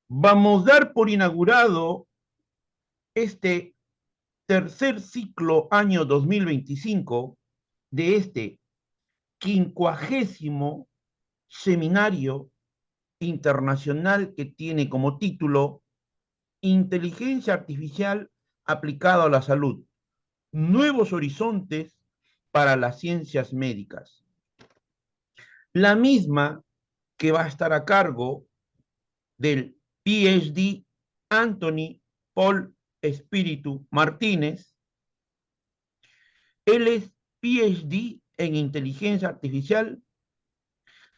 Vamos a dar por inaugurado este tercer ciclo año 2025 de este 50º seminario internacional que tiene como título Inteligencia Artificial aplicada a la salud, nuevos horizontes para las ciencias médicas. La misma que va a estar a cargo del PhD Anthony Paul Espíritu Martínez. Él es PhD en inteligencia artificial,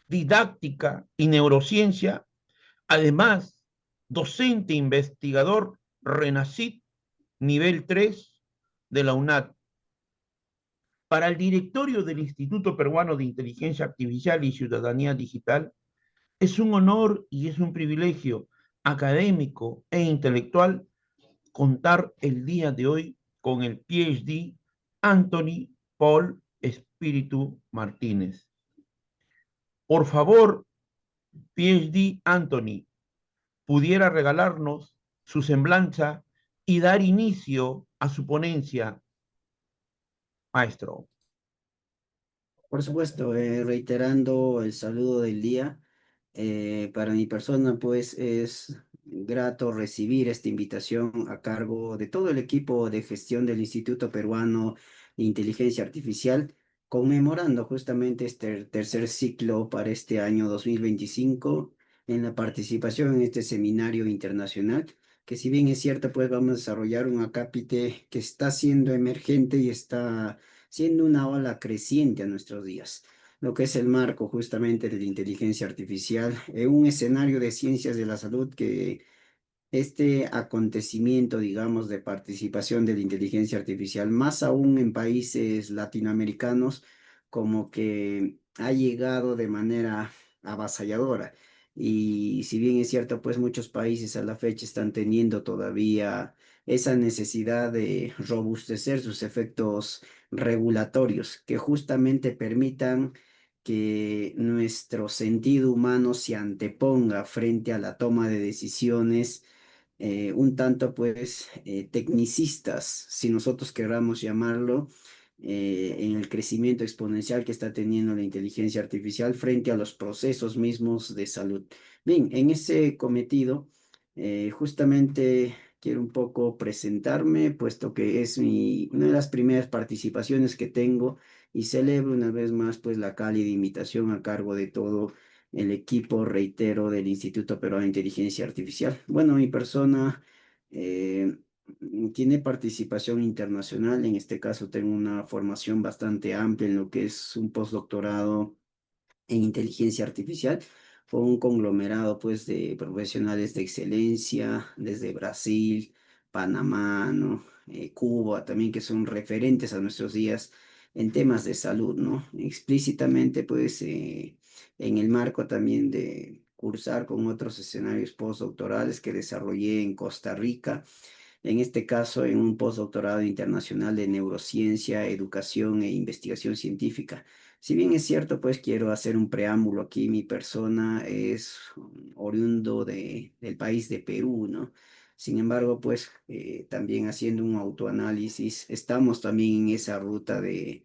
didáctica y neurociencia, además docente investigador RENACIT nivel 3 de la UNAD. Para el directorio del Instituto Peruano de Inteligencia Artificial y Ciudadanía Digital, es un honor y es un privilegio académico e intelectual contar el día de hoy con el PhD Anthony Paul Espíritu Martínez. Por favor, PhD Anthony, pudiera regalarnos su semblanza y dar inicio a su ponencia, maestro. Por supuesto, reiterando el saludo del día, para mi persona pues es grato recibir esta invitación a cargo de todo el equipo de gestión del Instituto Peruano de Inteligencia Artificial, conmemorando justamente este tercer ciclo para este año 2025 en la participación en este seminario internacional, que si bien es cierto pues vamos a desarrollar un acápite que está siendo emergente y está siendo una ola creciente a nuestros días, lo que es el marco justamente de la inteligencia artificial en un escenario de ciencias de la salud que este acontecimiento, digamos, de participación de la inteligencia artificial, más aún en países latinoamericanos, como que ha llegado de manera avasalladora. Y si bien es cierto, pues muchos países a la fecha están teniendo todavía esa necesidad de robustecer sus efectos regulatorios que justamente permitan que nuestro sentido humano se anteponga frente a la toma de decisiones un tanto pues tecnicistas, si nosotros queramos llamarlo, en el crecimiento exponencial que está teniendo la inteligencia artificial frente a los procesos mismos de salud. Bien, en ese cometido, justamente quiero un poco presentarme, puesto que es una de las primeras participaciones que tengo y celebro una vez más pues la cálida invitación a cargo de todo el equipo, reitero, del Instituto Peruano de Inteligencia Artificial. Bueno, mi persona eh, tiene participación internacional, en este caso tengo una formación bastante amplia en lo que es un postdoctorado en inteligencia artificial. Fue un conglomerado pues de profesionales de excelencia desde Brasil, Panamá, ¿no? Cuba también, que son referentes a nuestros días en temas de salud, ¿no? Explícitamente pues en el marco también de cursar con otros escenarios postdoctorales que desarrollé en Costa Rica, en este caso en un postdoctorado internacional de neurociencia, educación e investigación científica. Si bien es cierto, pues quiero hacer un preámbulo aquí, mi persona es oriundo del país de Perú, ¿no? Sin embargo, pues también haciendo un autoanálisis, estamos también en esa ruta de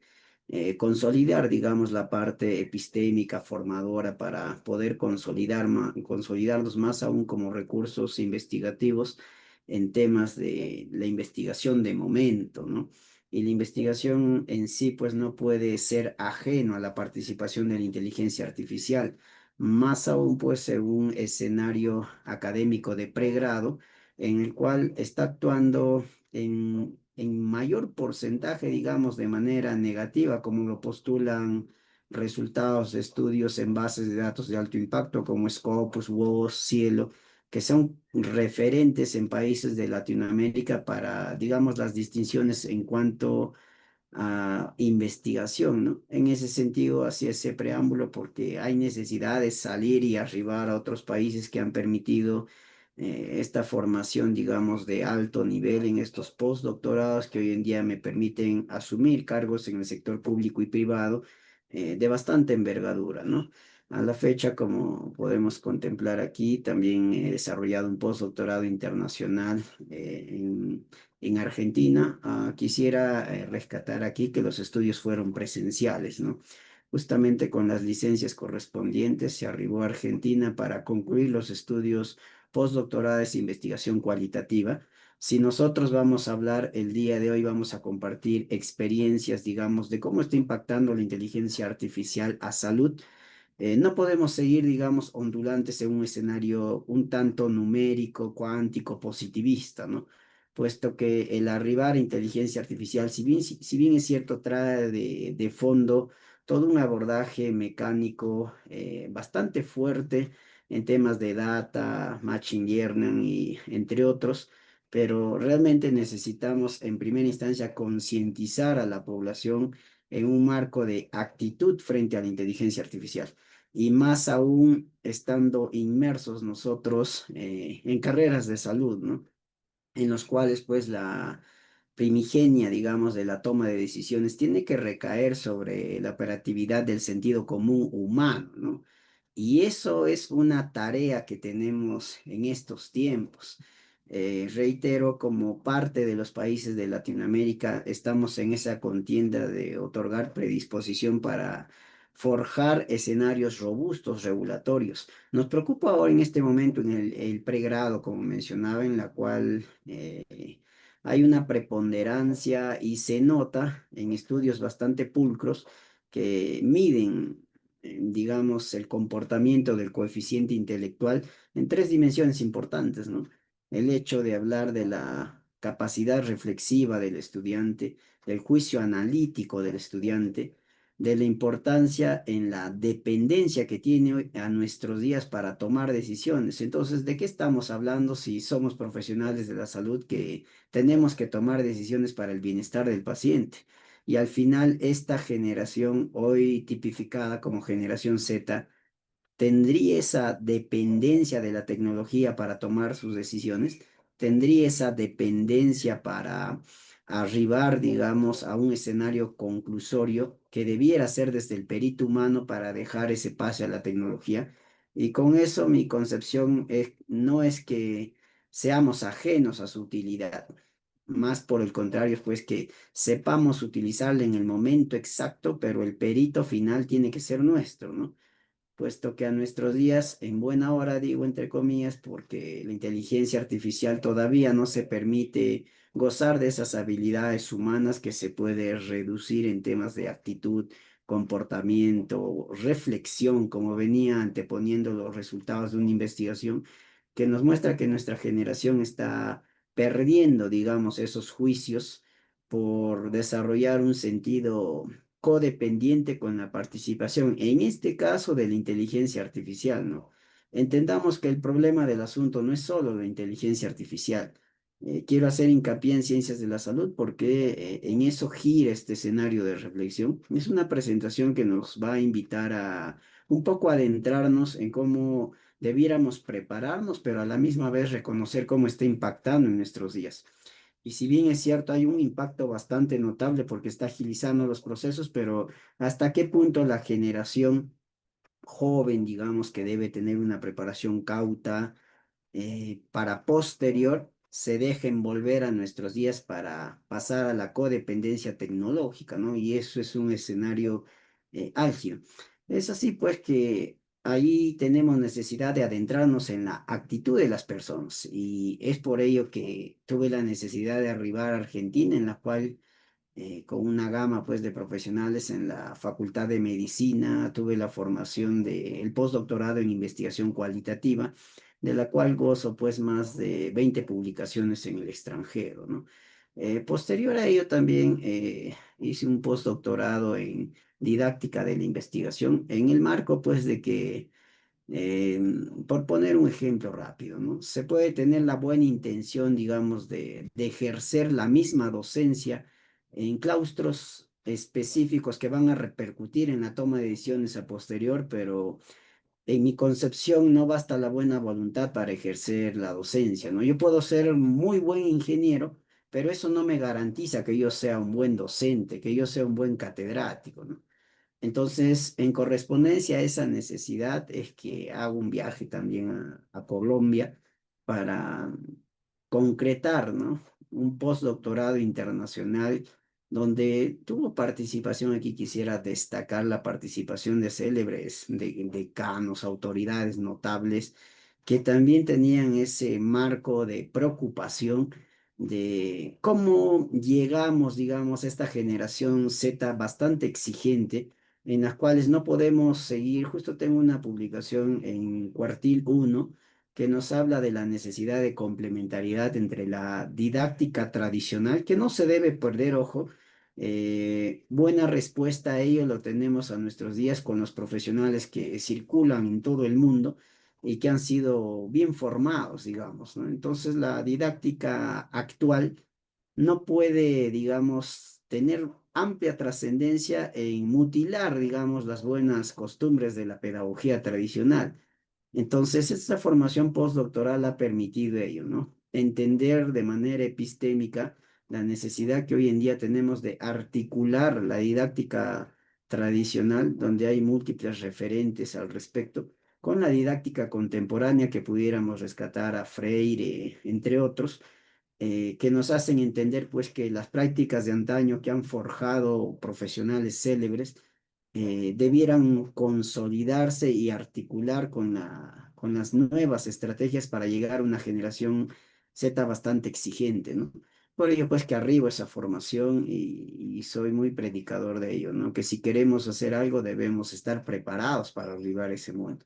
consolidar, digamos, la parte epistémica formadora para poder consolidarnos más aún como recursos investigativos en temas de la investigación de momento, ¿no? Y la investigación en sí, pues no puede ser ajeno a la participación de la inteligencia artificial, más aún, pues, en un escenario académico de pregrado, en el cual está actuando en mayor porcentaje, digamos, de manera negativa, como lo postulan resultados de estudios en bases de datos de alto impacto como Scopus, WOS, Cielo, que son referentes en países de Latinoamérica para, digamos, las distinciones en cuanto a investigación, ¿no? En ese sentido, hacía ese preámbulo porque hay necesidad de salir y arribar a otros países que han permitido esta formación, digamos, de alto nivel en estos postdoctorados que hoy en día me permiten asumir cargos en el sector público y privado de bastante envergadura, ¿no? A la fecha, como podemos contemplar aquí, también he desarrollado un postdoctorado internacional en Argentina. Quisiera rescatar aquí que los estudios fueron presenciales, ¿no? Justamente con las licencias correspondientes se arribó a Argentina para concluir los estudios postdoctorales de investigación cualitativa. Si nosotros vamos a hablar el día de hoy, vamos a compartir experiencias, digamos, de cómo está impactando la inteligencia artificial a salud. No podemos seguir, digamos, ondulantes en un escenario un tanto numérico, cuántico, positivista, ¿no? Puesto que el arribar a inteligencia artificial, si bien es cierto, trae de fondo todo un abordaje mecánico bastante fuerte en temas de data, machine learning y entre otros, pero realmente necesitamos en primera instancia concientizar a la población en un marco de actitud frente a la inteligencia artificial y más aún estando inmersos nosotros en carreras de salud, ¿no? En los cuales pues la primigenia, digamos, de la toma de decisiones tiene que recaer sobre la operatividad del sentido común humano, ¿no? Y eso es una tarea que tenemos en estos tiempos. Reitero, como parte de los países de Latinoamérica, estamos en esa contienda de otorgar predisposición para forjar escenarios robustos regulatorios. Nos preocupa ahora en este momento en el pregrado, como mencionaba, en la cual hay una preponderancia y se nota en estudios bastante pulcros que miden, digamos, el comportamiento del coeficiente intelectual en tres dimensiones importantes, ¿no? El hecho de hablar de la capacidad reflexiva del estudiante, del juicio analítico del estudiante, de la importancia en la dependencia que tiene hoy a nuestros días para tomar decisiones. Entonces, ¿de qué estamos hablando si somos profesionales de la salud que tenemos que tomar decisiones para el bienestar del paciente? Y al final, esta generación, hoy tipificada como generación Z, tendría esa dependencia de la tecnología para tomar sus decisiones, tendría esa dependencia para arribar, digamos, a un escenario conclusorio que debiera ser desde el perito humano para dejar ese pase a la tecnología. Y con eso mi concepción no es que seamos ajenos a su utilidad, más por el contrario, pues que sepamos utilizarla en el momento exacto, pero el perito final tiene que ser nuestro, ¿no? Puesto que a nuestros días, en buena hora, digo entre comillas, porque la inteligencia artificial todavía no se permite gozar de esas habilidades humanas que se puede reducir en temas de actitud, comportamiento, reflexión, como venía anteponiendo los resultados de una investigación que nos muestra que nuestra generación está perdiendo, digamos, esos juicios por desarrollar un sentido codependiente con la participación, en este caso de la inteligencia artificial, ¿no? Entendamos que el problema del asunto no es solo la inteligencia artificial. Quiero hacer hincapié en ciencias de la salud porque en eso gira este escenario de reflexión. Es una presentación que nos va a invitar a un poco adentrarnos en cómo debiéramos prepararnos, pero a la misma vez reconocer cómo está impactando en nuestros días. Y si bien es cierto, hay un impacto bastante notable porque está agilizando los procesos, pero ¿hasta qué punto la generación joven, digamos, que debe tener una preparación cauta para posterior, se deja envolver a nuestros días para pasar a la codependencia tecnológica, ¿no? Y eso es un escenario álgido. Es así, pues, que ahí tenemos necesidad de adentrarnos en la actitud de las personas y es por ello que tuve la necesidad de arribar a Argentina, en la cual con una gama pues de profesionales en la Facultad de Medicina, tuve la formación del postdoctorado en investigación cualitativa, de la cual gozo pues más de 20 publicaciones en el extranjero, ¿no? Posterior a ello también hice un postdoctorado en didáctica de la investigación, en el marco pues de que eh, por poner un ejemplo rápido, ¿no? Se puede tener la buena intención, digamos, de ejercer la misma docencia en claustros específicos que van a repercutir en la toma de decisiones a posterior, pero en mi concepción no basta la buena voluntad para ejercer la docencia, ¿no? Yo puedo ser muy buen ingeniero, pero eso no me garantiza que yo sea un buen docente, que yo sea un buen catedrático, ¿no? Entonces, en correspondencia a esa necesidad es que hago un viaje también a Colombia para concretar, ¿no? Un postdoctorado internacional donde tuvo participación. Aquí quisiera destacar la participación de célebres decanos, autoridades notables que también tenían ese marco de preocupación de cómo llegamos, digamos, a esta generación Z bastante exigente, en las cuales no podemos seguir. Justo tengo una publicación en Cuartil 1 que nos habla de la necesidad de complementariedad entre la didáctica tradicional, que no se debe perder, ojo. Buena respuesta a ello lo tenemos a nuestros días con los profesionales que circulan en todo el mundo y que han sido bien formados, digamos, ¿no? Entonces, la didáctica actual no puede, digamos, tener amplia trascendencia en mutilar, digamos, las buenas costumbres de la pedagogía tradicional. Entonces, esta formación postdoctoral ha permitido ello, ¿no? Entender de manera epistémica la necesidad que hoy en día tenemos de articular la didáctica tradicional, donde hay múltiples referentes al respecto, con la didáctica contemporánea que pudiéramos rescatar a Freire, entre otros, que nos hacen entender pues que las prácticas de antaño que han forjado profesionales célebres debieran consolidarse y articular con las nuevas estrategias para llegar a una generación Z bastante exigente, ¿no? Por ello, pues que arribo esa formación y soy muy predicador de ello, ¿no? Que si queremos hacer algo debemos estar preparados para arribar ese momento.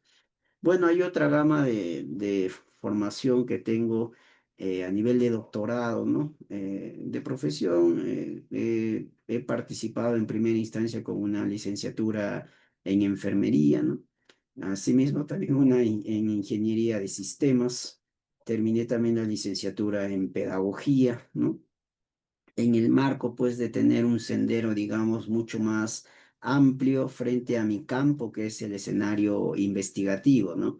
Bueno, hay otra gama de formación que tengo a nivel de doctorado, ¿no? De profesión, he participado en primera instancia con una licenciatura en enfermería, ¿no? Asimismo, también una en ingeniería de sistemas. Terminé también la licenciatura en pedagogía, ¿no? En el marco, pues, de tener un sendero, digamos, mucho más amplio frente a mi campo, que es el escenario investigativo, ¿no?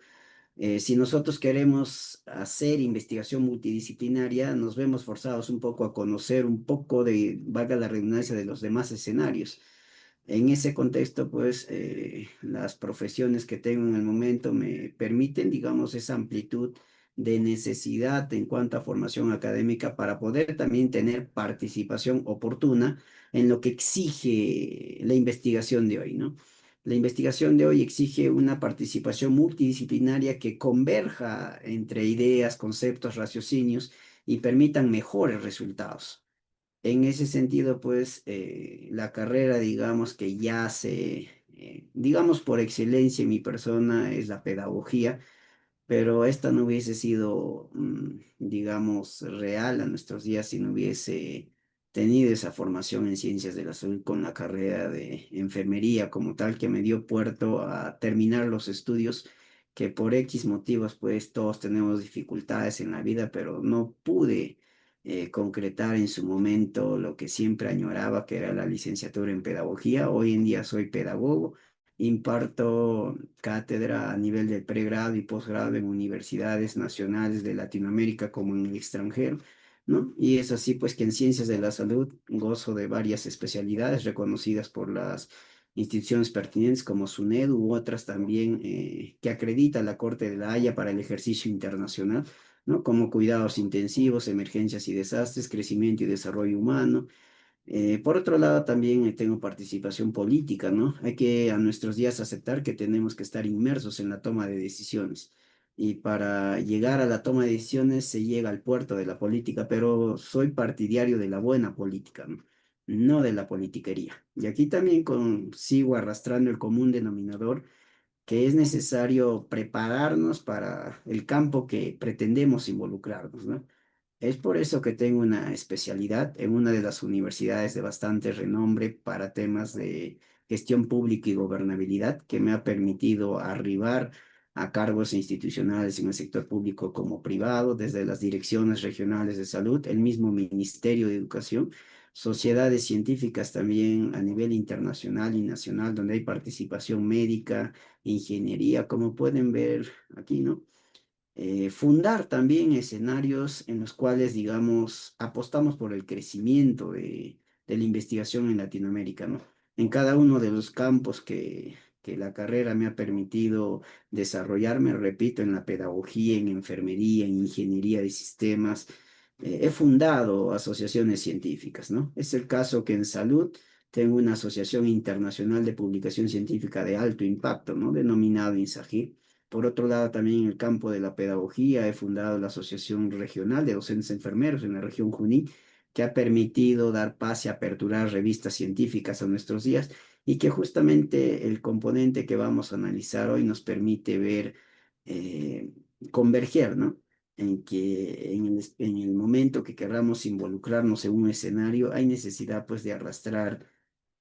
Si nosotros queremos hacer investigación multidisciplinaria, nos vemos forzados un poco a conocer un poco de, valga la redundancia, de los demás escenarios. En ese contexto, pues, las profesiones que tengo en el momento me permiten, digamos, esa amplitud de necesidad en cuanto a formación académica para poder también tener participación oportuna en lo que exige la investigación de hoy, ¿no? La investigación de hoy exige una participación multidisciplinaria que converja entre ideas, conceptos, raciocinios y permitan mejores resultados. En ese sentido, pues, la carrera, digamos, que ya digamos, por excelencia en mi persona es la pedagogía, pero esta no hubiese sido, digamos, real a nuestros días si no hubiese tenido esa formación en ciencias de la salud con la carrera de enfermería como tal, que me dio puerto a terminar los estudios que por X motivos, pues todos tenemos dificultades en la vida, pero no pude concretar en su momento lo que siempre añoraba, que era la licenciatura en pedagogía. Hoy en día soy pedagogo. Imparto cátedra a nivel de pregrado y posgrado en universidades nacionales de Latinoamérica como en el extranjero, ¿no? Y es así pues que en ciencias de la salud gozo de varias especialidades reconocidas por las instituciones pertinentes como SUNEDU u otras también que acredita la Corte de la Haya para el ejercicio internacional, ¿no? Como cuidados intensivos, emergencias y desastres, crecimiento y desarrollo humano. Por otro lado, también tengo participación política, ¿no? Hay que a nuestros días aceptar que tenemos que estar inmersos en la toma de decisiones. Y para llegar a la toma de decisiones se llega al puerto de la política, pero soy partidario de la buena política, ¿no? No de la politiquería. Y aquí también sigo arrastrando el común denominador que es necesario prepararnos para el campo que pretendemos involucrarnos, ¿no? Es por eso que tengo una especialidad en una de las universidades de bastante renombre para temas de gestión pública y gobernabilidad, que me ha permitido arribar a cargos institucionales en el sector público como privado, desde las direcciones regionales de salud, el mismo Ministerio de Educación, sociedades científicas también a nivel internacional y nacional, donde hay participación médica, ingeniería, como pueden ver aquí, ¿no? Fundar también escenarios en los cuales, digamos, apostamos por el crecimiento de la investigación en Latinoamérica, ¿no? en cada uno de los campos que la carrera me ha permitido desarrollarme, repito, en la pedagogía, en enfermería, en ingeniería de sistemas. He fundado asociaciones científicas, ¿no? Es el caso que en salud tengo una asociación internacional de publicación científica de alto impacto, ¿no? Denominado INSAGIR. Por otro lado, también en el campo de la pedagogía he fundado la Asociación Regional de Docentes Enfermeros en la región Junín, que ha permitido dar pase a aperturar revistas científicas a nuestros días y que justamente el componente que vamos a analizar hoy nos permite ver, eh, converger, ¿no? En que en el momento que queramos involucrarnos en un escenario, hay necesidad pues de arrastrar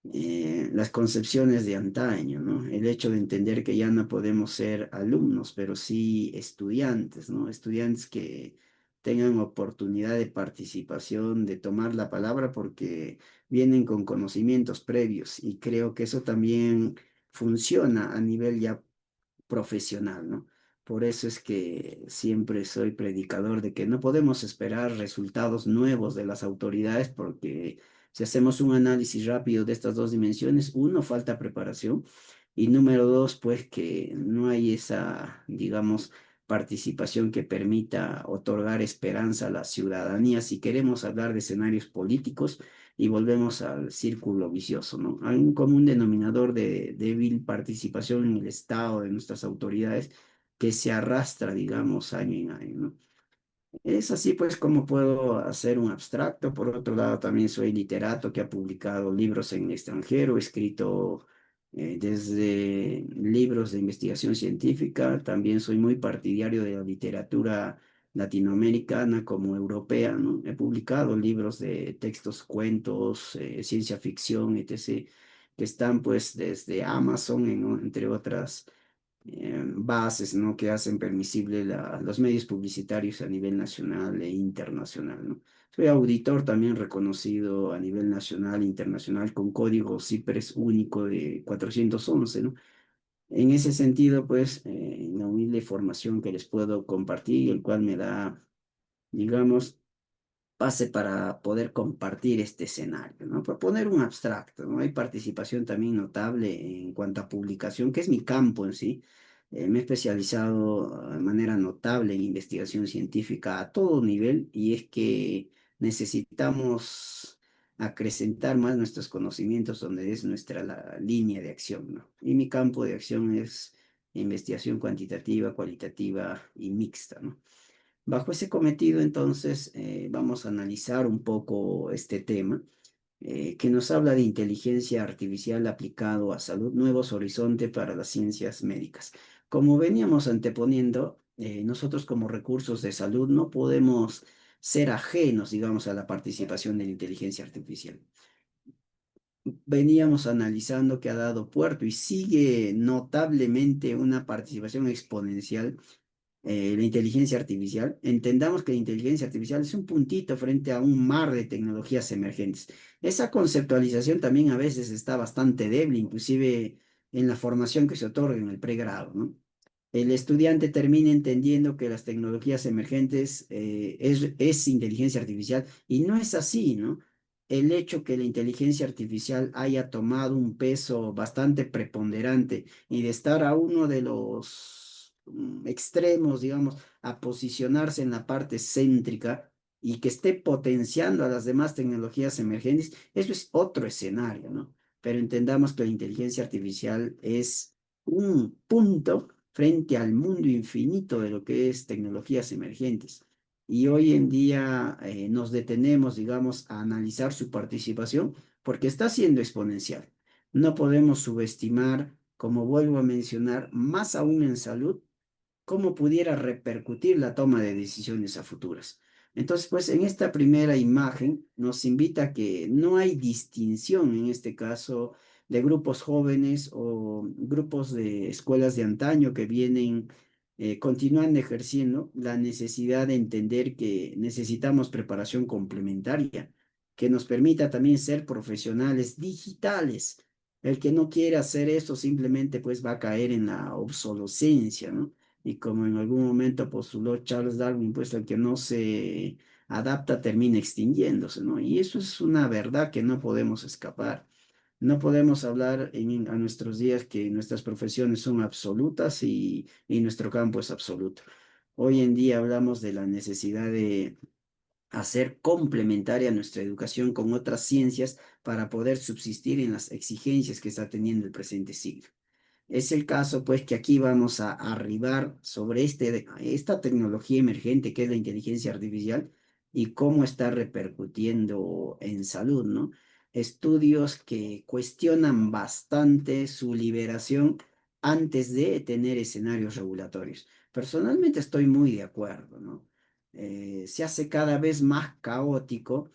las concepciones de antaño, ¿no? El hecho de entender que ya no podemos ser alumnos, pero sí estudiantes, ¿no? Estudiantes que tengan oportunidad de participación, de tomar la palabra, porque vienen con conocimientos previos y creo que eso también funciona a nivel ya profesional, ¿no? Por eso es que siempre soy predicador de que no podemos esperar resultados nuevos de las autoridades porque si hacemos un análisis rápido de estas dos dimensiones, uno, falta preparación y número dos, pues que no hay esa, digamos, participación que permita otorgar esperanza a la ciudadanía si queremos hablar de escenarios políticos y volvemos al círculo vicioso, ¿no? Hay un común denominador de débil participación en el Estado, de nuestras autoridades, que se arrastra, digamos, año en año, ¿no? Es así pues como puedo hacer un abstracto. Por otro lado, también soy literato que ha publicado libros en el extranjero, he escrito desde libros de investigación científica. También soy muy partidario de la literatura latinoamericana como europea, ¿no? He publicado libros de textos, cuentos, ciencia ficción, etc., que están pues desde Amazon, entre otras bases, ¿no? Que hacen permisible los medios publicitarios a nivel nacional e internacional, ¿no? Soy auditor también reconocido a nivel nacional e internacional con código CIPRES único de 411, ¿no? En ese sentido, pues, la humilde formación que les puedo compartir, el cual me da, digamos, pase para poder compartir este escenario, ¿no? Proponer un abstracto, ¿no? Hay participación también notable en cuanto a publicación, que es mi campo en sí. Me he especializado de manera notable en investigación científica a todo nivel y es que necesitamos acrecentar más nuestros conocimientos donde es nuestra la línea de acción, ¿no? Y mi campo de acción es investigación cuantitativa, cualitativa y mixta, ¿no? Bajo ese cometido, entonces, vamos a analizar un poco este tema que nos habla de inteligencia artificial aplicado a salud, nuevos horizontes para las ciencias médicas. Como veníamos anteponiendo, nosotros como recursos de salud no podemos ser ajenos, digamos, a la participación de la inteligencia artificial. Veníamos analizando que ha dado puerto y sigue notablemente una participación exponencial la inteligencia artificial. Entendamos que la inteligencia artificial es un puntito frente a un mar de tecnologías emergentes. Esa conceptualización también a veces está bastante débil, inclusive en la formación que se otorga en el pregrado, ¿no? El estudiante termina entendiendo que las tecnologías emergentes es inteligencia artificial y no es así, ¿no? El hecho que la inteligencia artificial haya tomado un peso bastante preponderante y de estar a uno de los extremos, digamos, a posicionarse en la parte céntrica y que esté potenciando a las demás tecnologías emergentes, eso es otro escenario, ¿no? Pero entendamos que la inteligencia artificial es un punto frente al mundo infinito de lo que es tecnologías emergentes. Y hoy en día nos detenemos, digamos, a analizar su participación porque está siendo exponencial. No podemos subestimar, como vuelvo a mencionar, más aún en salud, cómo pudiera repercutir la toma de decisiones a futuras. Entonces, pues en esta primera imagen nos invita a que no hay distinción en este caso de grupos jóvenes o grupos de escuelas de antaño que vienen continuando ejerciendo la necesidad de entender que necesitamos preparación complementaria que nos permita también ser profesionales digitales. El que no quiere hacer eso simplemente pues va a caer en la obsolescencia, ¿no? Y como en algún momento postuló Charles Darwin, pues el que no se adapta termina extinguiéndose, ¿no? Y eso es una verdad que no podemos escapar. No podemos hablar a nuestros días que nuestras profesiones son absolutas y nuestro campo es absoluto. Hoy en día hablamos de la necesidad de hacer complementaria nuestra educación con otras ciencias para poder subsistir en las exigencias que está teniendo el presente siglo. Es el caso, pues, que aquí vamos a arribar sobre esta tecnología emergente que es la inteligencia artificial y cómo está repercutiendo en salud, ¿no? Estudios que cuestionan bastante su liberación antes de tener escenarios regulatorios. Personalmente estoy muy de acuerdo, ¿no? Se hace cada vez más caótico,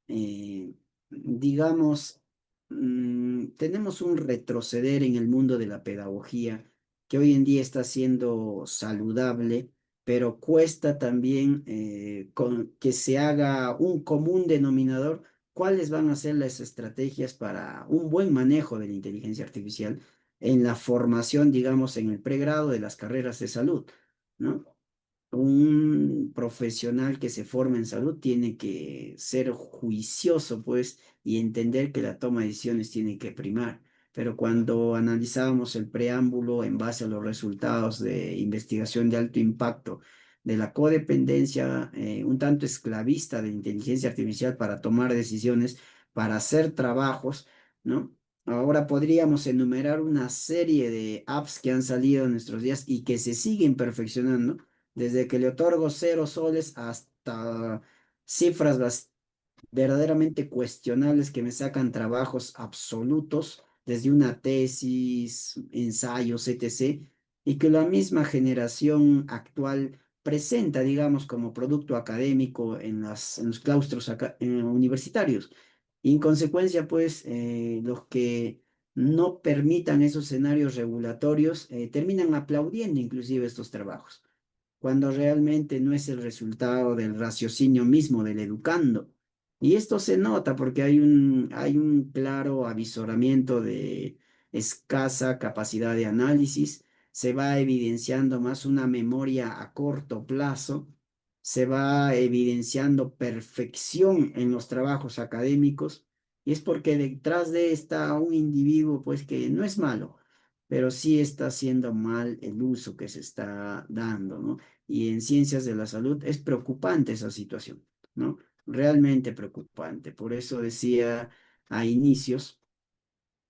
eh, digamos, tenemos un retroceder en el mundo de la pedagogía que hoy en día está siendo saludable, pero cuesta también que se haga un común denominador. ¿Cuáles van a ser las estrategias para un buen manejo de la inteligencia artificial en la formación, digamos, en el pregrado de las carreras de salud, ¿no? Un profesional que se forma en salud tiene que ser juicioso, pues, y entender que la toma de decisiones tiene que primar. Pero cuando analizábamos el preámbulo en base a los resultados de investigación de alto impacto de la codependencia un tanto esclavista de la inteligencia artificial para tomar decisiones, para hacer trabajos, ¿no? Ahora podríamos enumerar una serie de apps que han salido en nuestros días y que se siguen perfeccionando desde que le otorgo 0 soles hasta cifras verdaderamente cuestionables que me sacan trabajos absolutos, desde una tesis, ensayos, etc., y que la misma generación actual presenta, digamos, como producto académico en los claustros universitarios. Y en consecuencia, pues, los que no permitan esos escenarios regulatorios terminan aplaudiendo inclusive estos trabajos cuando realmente no es el resultado del raciocinio mismo del educando. Y esto se nota porque hay un claro avisoramiento de escasa capacidad de análisis, se va evidenciando más una memoria a corto plazo, se va evidenciando perfección en los trabajos académicos, y es porque detrás de está un individuo pues que no es malo, pero sí está haciendo mal el uso que se está dando, ¿no? Y en ciencias de la salud es preocupante esa situación, ¿no? Realmente preocupante. Por eso decía a inicios,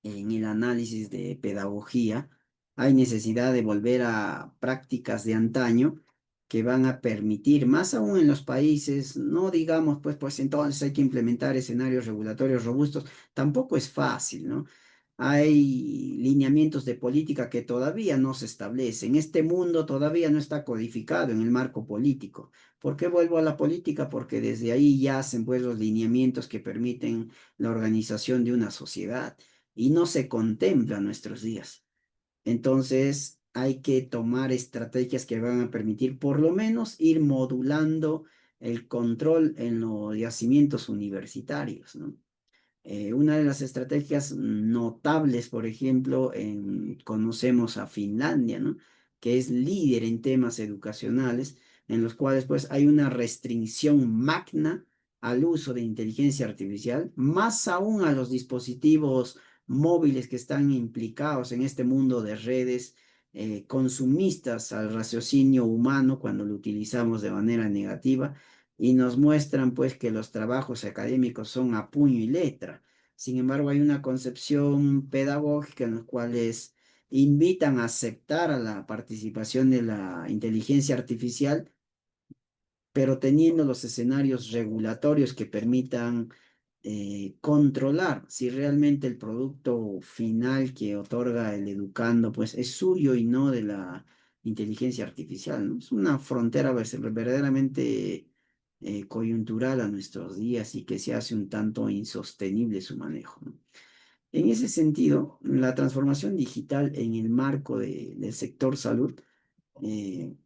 en el análisis de pedagogía, hay necesidad de volver a prácticas de antaño que van a permitir, más aún en los países, no digamos, pues entonces hay que implementar escenarios regulatorios robustos, tampoco es fácil, ¿no? Hay lineamientos de política que todavía no se establecen. Este mundo todavía no está codificado en el marco político. ¿Por qué vuelvo a la política? Porque desde ahí yacen pues los lineamientos que permiten la organización de una sociedad y no se contempla en nuestros días. Entonces hay que tomar estrategias que van a permitir por lo menos ir modulando el control en los yacimientos universitarios, ¿no? Una de las estrategias notables, por ejemplo, conocemos a Finlandia, ¿no? Que es líder en temas educacionales, en los cuales pues hay una restricción magna al uso de inteligencia artificial, más aún a los dispositivos móviles que están implicados en este mundo de redes consumistas al raciocinio humano cuando lo utilizamos de manera negativa y nos muestran pues que los trabajos académicos son a puño y letra. Sin embargo, hay una concepción pedagógica en la cuales invitan a aceptar a la participación de la inteligencia artificial, pero teniendo los escenarios regulatorios que permitan controlar si realmente el producto final que otorga el educando pues es suyo y no de la inteligencia artificial, ¿no? Es una frontera verdaderamente coyuntural a nuestros días y que se hace un tanto insostenible su manejo, ¿no? En ese sentido, la transformación digital en el marco del sector salud eh,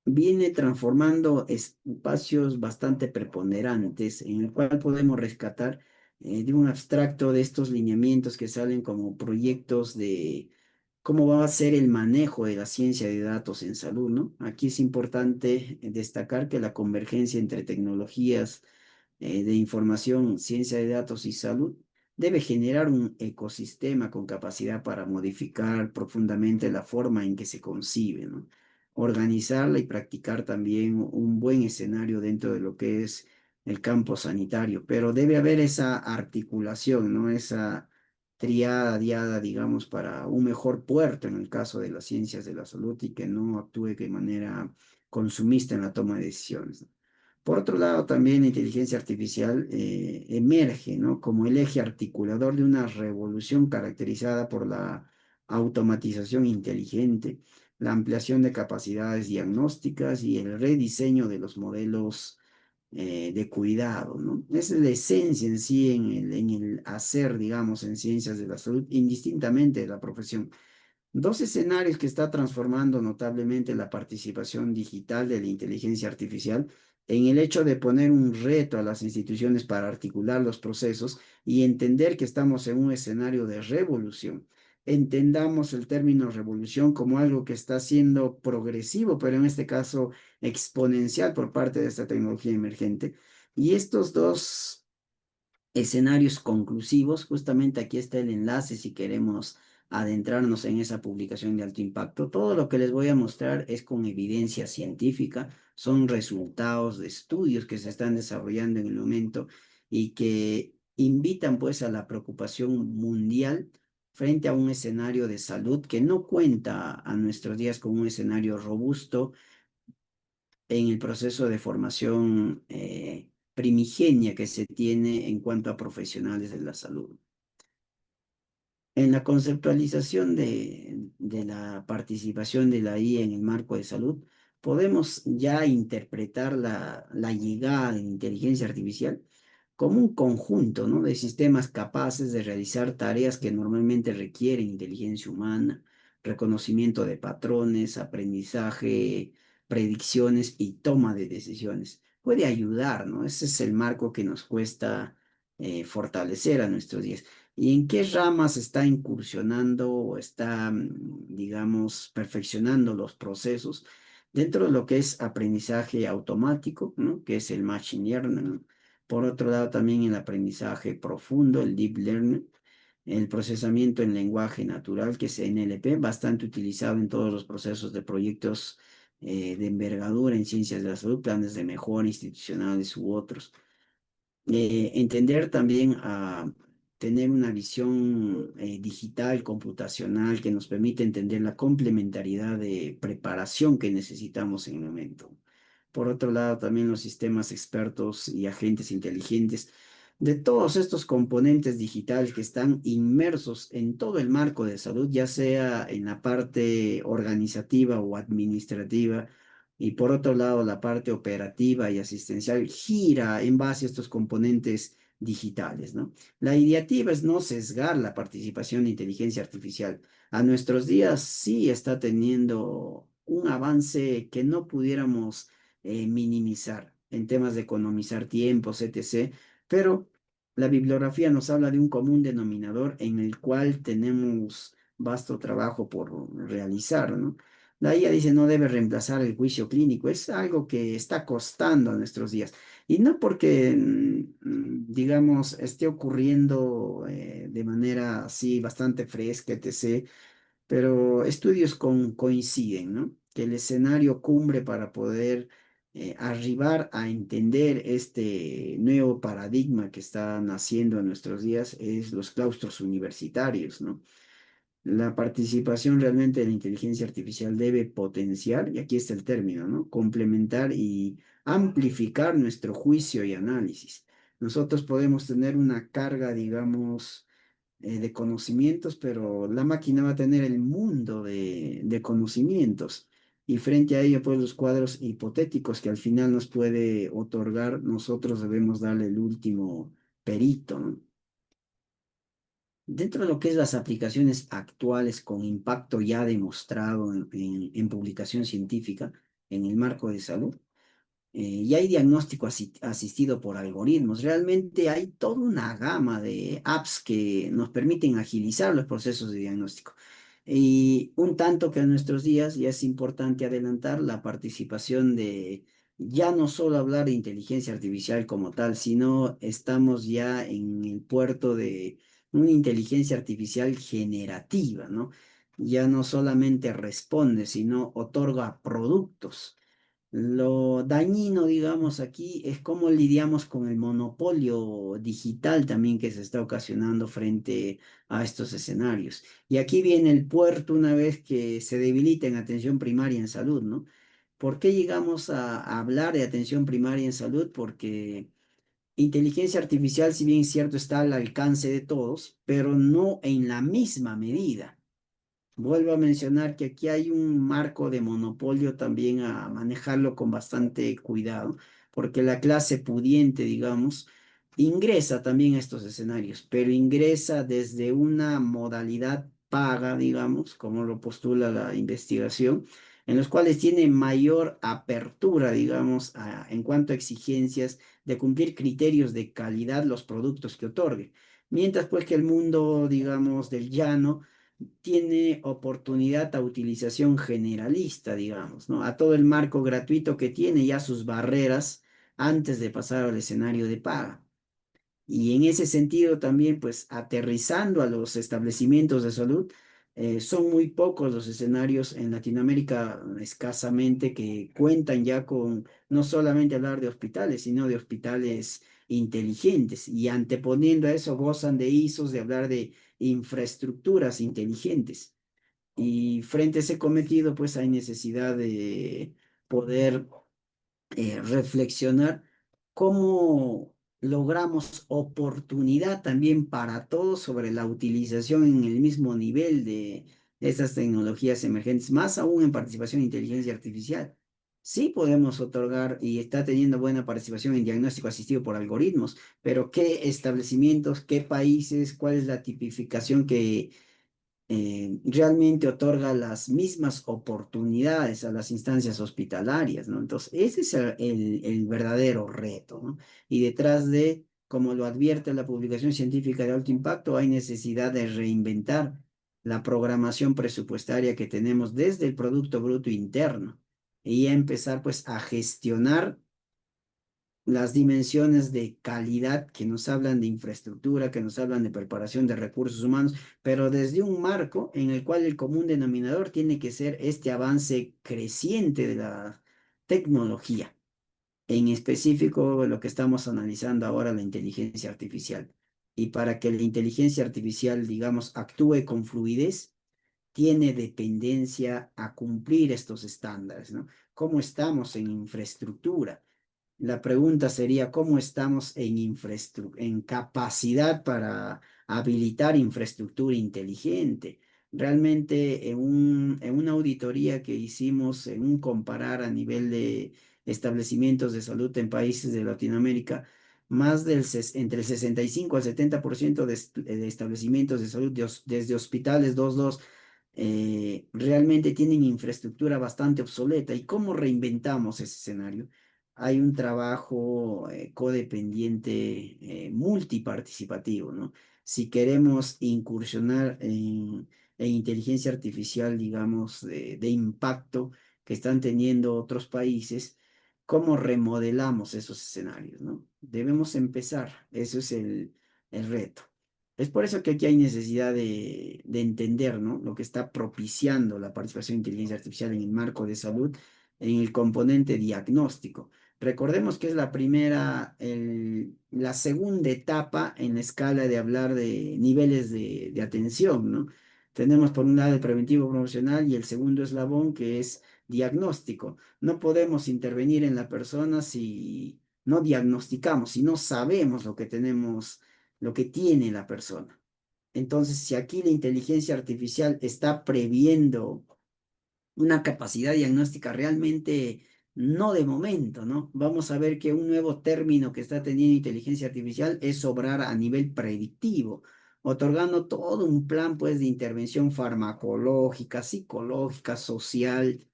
viene transformando espacios bastante preponderantes en el cual podemos rescatar de un abstracto de estos lineamientos que salen como proyectos de cómo va a ser el manejo de la ciencia de datos en salud, ¿no? Aquí es importante destacar que la convergencia entre tecnologías de información, ciencia de datos y salud debe generar un ecosistema con capacidad para modificar profundamente la forma en que se concibe, ¿no? Organizarla y practicar también un buen escenario dentro de lo que es el campo sanitario, pero debe haber esa articulación, ¿no? Esa triada, diada, digamos, para un mejor puerto en el caso de las ciencias de la salud y que no actúe de manera consumista en la toma de decisiones, ¿no? Por otro lado, también la inteligencia artificial emerge, ¿no? Como el eje articulador de una revolución caracterizada por la automatización inteligente, la ampliación de capacidades diagnósticas y el rediseño de los modelos de cuidado, ¿no? Esa es la esencia en sí en el hacer, digamos, en ciencias de la salud, indistintamente de la profesión. Dos escenarios que está transformando notablemente la participación digital de la inteligencia artificial en el hecho de poner un reto a las instituciones para articular los procesos y entender que estamos en un escenario de revolución. Entendamos el término revolución como algo que está siendo progresivo, pero en este caso exponencial por parte de esta tecnología emergente. Y estos dos escenarios conclusivos. Justamente aquí está el enlace si queremos adentrarnos en esa publicación de alto impacto. Todo lo que les voy a mostrar es con evidencia científica, son resultados de estudios que se están desarrollando en el momento y que invitan pues a la preocupación mundial frente a un escenario de salud que no cuenta a nuestros días con un escenario robusto en el proceso de formación primigenia que se tiene en cuanto a profesionales de la salud. En la conceptualización de la participación de la IA en el marco de salud, podemos ya interpretar la llegada de la inteligencia artificial como un conjunto, ¿no? De sistemas capaces de realizar tareas que normalmente requieren inteligencia humana, reconocimiento de patrones, aprendizaje, predicciones y toma de decisiones. Puede ayudar, ¿no? Ese es el marco que nos cuesta fortalecer a nuestros días. ¿Y en qué ramas está incursionando o está, digamos, perfeccionando los procesos? Dentro de lo que es aprendizaje automático, ¿no? Que es el machine learning, ¿no? Por otro lado, también el aprendizaje profundo, el deep learning, el procesamiento en lenguaje natural, que es NLP, bastante utilizado en todos los procesos de proyectos de envergadura en ciencias de la salud, planes de mejora institucionales u otros. Entender también a tener una visión digital, computacional, que nos permite entender la complementariedad de preparación que necesitamos en el momento. Por otro lado, también los sistemas expertos y agentes inteligentes de todos estos componentes digitales que están inmersos en todo el marco de salud, ya sea en la parte organizativa o administrativa, y por otro lado la parte operativa y asistencial gira en base a estos componentes digitales, ¿no? La ideativa es no sesgar la participación de inteligencia artificial. A nuestros días sí está teniendo un avance que no pudiéramos minimizar en temas de economizar tiempos, etc. Pero la bibliografía nos habla de un común denominador en el cual tenemos vasto trabajo por realizar, ¿no? La IA dice no debe reemplazar el juicio clínico, es algo que está costando a nuestros días. Y no porque, digamos, esté ocurriendo de manera así bastante fresca, etc., pero estudios coinciden, ¿no? Que el escenario cumbre para poder arribar a entender este nuevo paradigma que está naciendo en nuestros días es los claustros universitarios, ¿no? La participación realmente de la inteligencia artificial debe potenciar, y aquí está el término, ¿no? Complementar y amplificar nuestro juicio y análisis. Nosotros podemos tener una carga, digamos, de conocimientos, pero la máquina va a tener el mundo de conocimientos. Y frente a ello, pues los cuadros hipotéticos que al final nos puede otorgar, nosotros debemos darle el último perito, ¿no? Dentro de lo que es las aplicaciones actuales con impacto ya demostrado en publicación científica en el marco de salud, y hay diagnóstico asistido por algoritmos. Realmente hay toda una gama de apps que nos permiten agilizar los procesos de diagnóstico. Y un tanto que en nuestros días ya es importante adelantar la participación de ya no solo hablar de inteligencia artificial como tal, sino estamos ya en el puerto de una inteligencia artificial generativa, ¿no? Ya no solamente responde, sino otorga productos. Lo dañino, digamos, aquí es cómo lidiamos con el monopolio digital también que se está ocasionando frente a estos escenarios. Y aquí viene el puerto una vez que se debilita en atención primaria en salud, ¿no? ¿Por qué llegamos a hablar de atención primaria en salud? Porque inteligencia artificial, si bien es cierto, está al alcance de todos, pero no en la misma medida. Vuelvo a mencionar que aquí hay un marco de monopolio también a manejarlo con bastante cuidado, porque la clase pudiente, digamos, ingresa también a estos escenarios, pero ingresa desde una modalidad paga, digamos, como lo postula la investigación, en los cuales tiene mayor apertura, digamos, en cuanto a exigencias de cumplir criterios de calidad los productos que otorgue. Mientras pues que el mundo, digamos, del llano tiene oportunidad a utilización generalista, digamos, ¿no? A todo el marco gratuito que tiene ya sus barreras antes de pasar al escenario de paga. Y en ese sentido también, pues aterrizando a los establecimientos de salud, son muy pocos los escenarios en Latinoamérica, escasamente, que cuentan ya con no solamente hablar de hospitales, sino de hospitales inteligentes. Y anteponiendo a eso, gozan de ISOs de hablar de infraestructuras inteligentes. Y frente a ese cometido, pues hay necesidad de poder reflexionar cómo logramos oportunidad también para todos sobre la utilización en el mismo nivel de estas tecnologías emergentes, más aún en participación en inteligencia artificial. Sí podemos otorgar y está teniendo buena participación en diagnóstico asistido por algoritmos, pero ¿qué establecimientos, qué países, cuál es la tipificación que realmente otorga las mismas oportunidades a las instancias hospitalarias, ¿no? Entonces, ese es el verdadero reto, ¿no? Y detrás de, como lo advierte la publicación científica de alto impacto, hay necesidad de reinventar la programación presupuestaria que tenemos desde el Producto Bruto Interno y empezar pues a gestionar las dimensiones de calidad que nos hablan de infraestructura, que nos hablan de preparación de recursos humanos, pero desde un marco en el cual el común denominador tiene que ser este avance creciente de la tecnología, en específico lo que estamos analizando ahora, la inteligencia artificial. Y para que la inteligencia artificial, digamos, actúe con fluidez, tiene dependencia a cumplir estos estándares, ¿no? ¿Cómo estamos en infraestructura? La pregunta sería, ¿cómo estamos en capacidad para habilitar infraestructura inteligente? Realmente en una auditoría que hicimos, en un comparar a nivel de establecimientos de salud en países de Latinoamérica, entre el 65 al 70% de establecimientos de salud, desde hospitales 2.2, realmente tienen infraestructura bastante obsoleta. ¿Y cómo reinventamos ese escenario? Hay un trabajo codependiente, multiparticipativo, ¿no? Si queremos incursionar en inteligencia artificial, digamos, de impacto que están teniendo otros países, ¿cómo remodelamos esos escenarios, ¿no? Debemos empezar, eso es el reto. Es por eso que aquí hay necesidad de entender, ¿no? Lo que está propiciando la participación de inteligencia artificial en el marco de salud, en el componente diagnóstico. Recordemos que es la segunda etapa en la escala de hablar de niveles de atención, ¿no? Tenemos por un lado el preventivo promocional y el segundo eslabón que es diagnóstico. No podemos intervenir en la persona si no diagnosticamos, si no sabemos lo que tenemos, lo que tiene la persona. Entonces, si aquí la inteligencia artificial está previendo una capacidad diagnóstica realmente no de momento, ¿no? Vamos a ver que un nuevo término que está teniendo inteligencia artificial es obrar a nivel predictivo, otorgando todo un plan, pues, de intervención farmacológica, psicológica, social,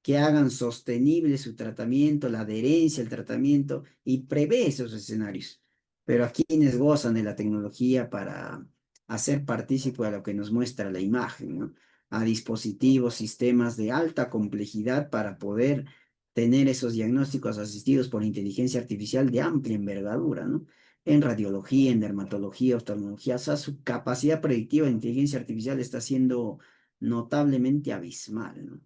que hagan sostenible su tratamiento, la adherencia al tratamiento y prevé esos escenarios. Pero a quienes gozan de la tecnología para hacer partícipe a lo que nos muestra la imagen, ¿no? A dispositivos, sistemas de alta complejidad para poder tener esos diagnósticos asistidos por inteligencia artificial de amplia envergadura, ¿no? en radiología, en dermatología, oftalmología. O sea, su capacidad predictiva de inteligencia artificial está siendo notablemente abismal, ¿no?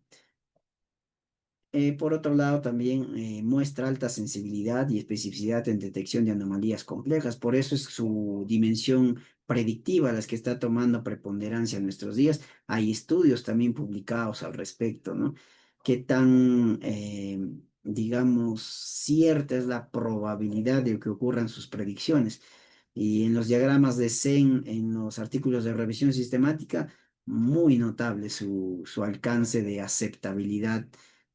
Por otro lado, también muestra alta sensibilidad y especificidad en detección de anomalías complejas. Por eso es su dimensión predictiva las que está tomando preponderancia en nuestros días. Hay estudios también publicados al respecto, ¿no? Qué tan, digamos, cierta es la probabilidad de que ocurran sus predicciones. Y en los diagramas de Zen, en los artículos de revisión sistemática, muy notable su alcance de aceptabilidad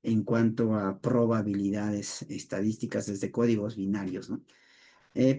en cuanto a probabilidades estadísticas desde códigos binarios, ¿no?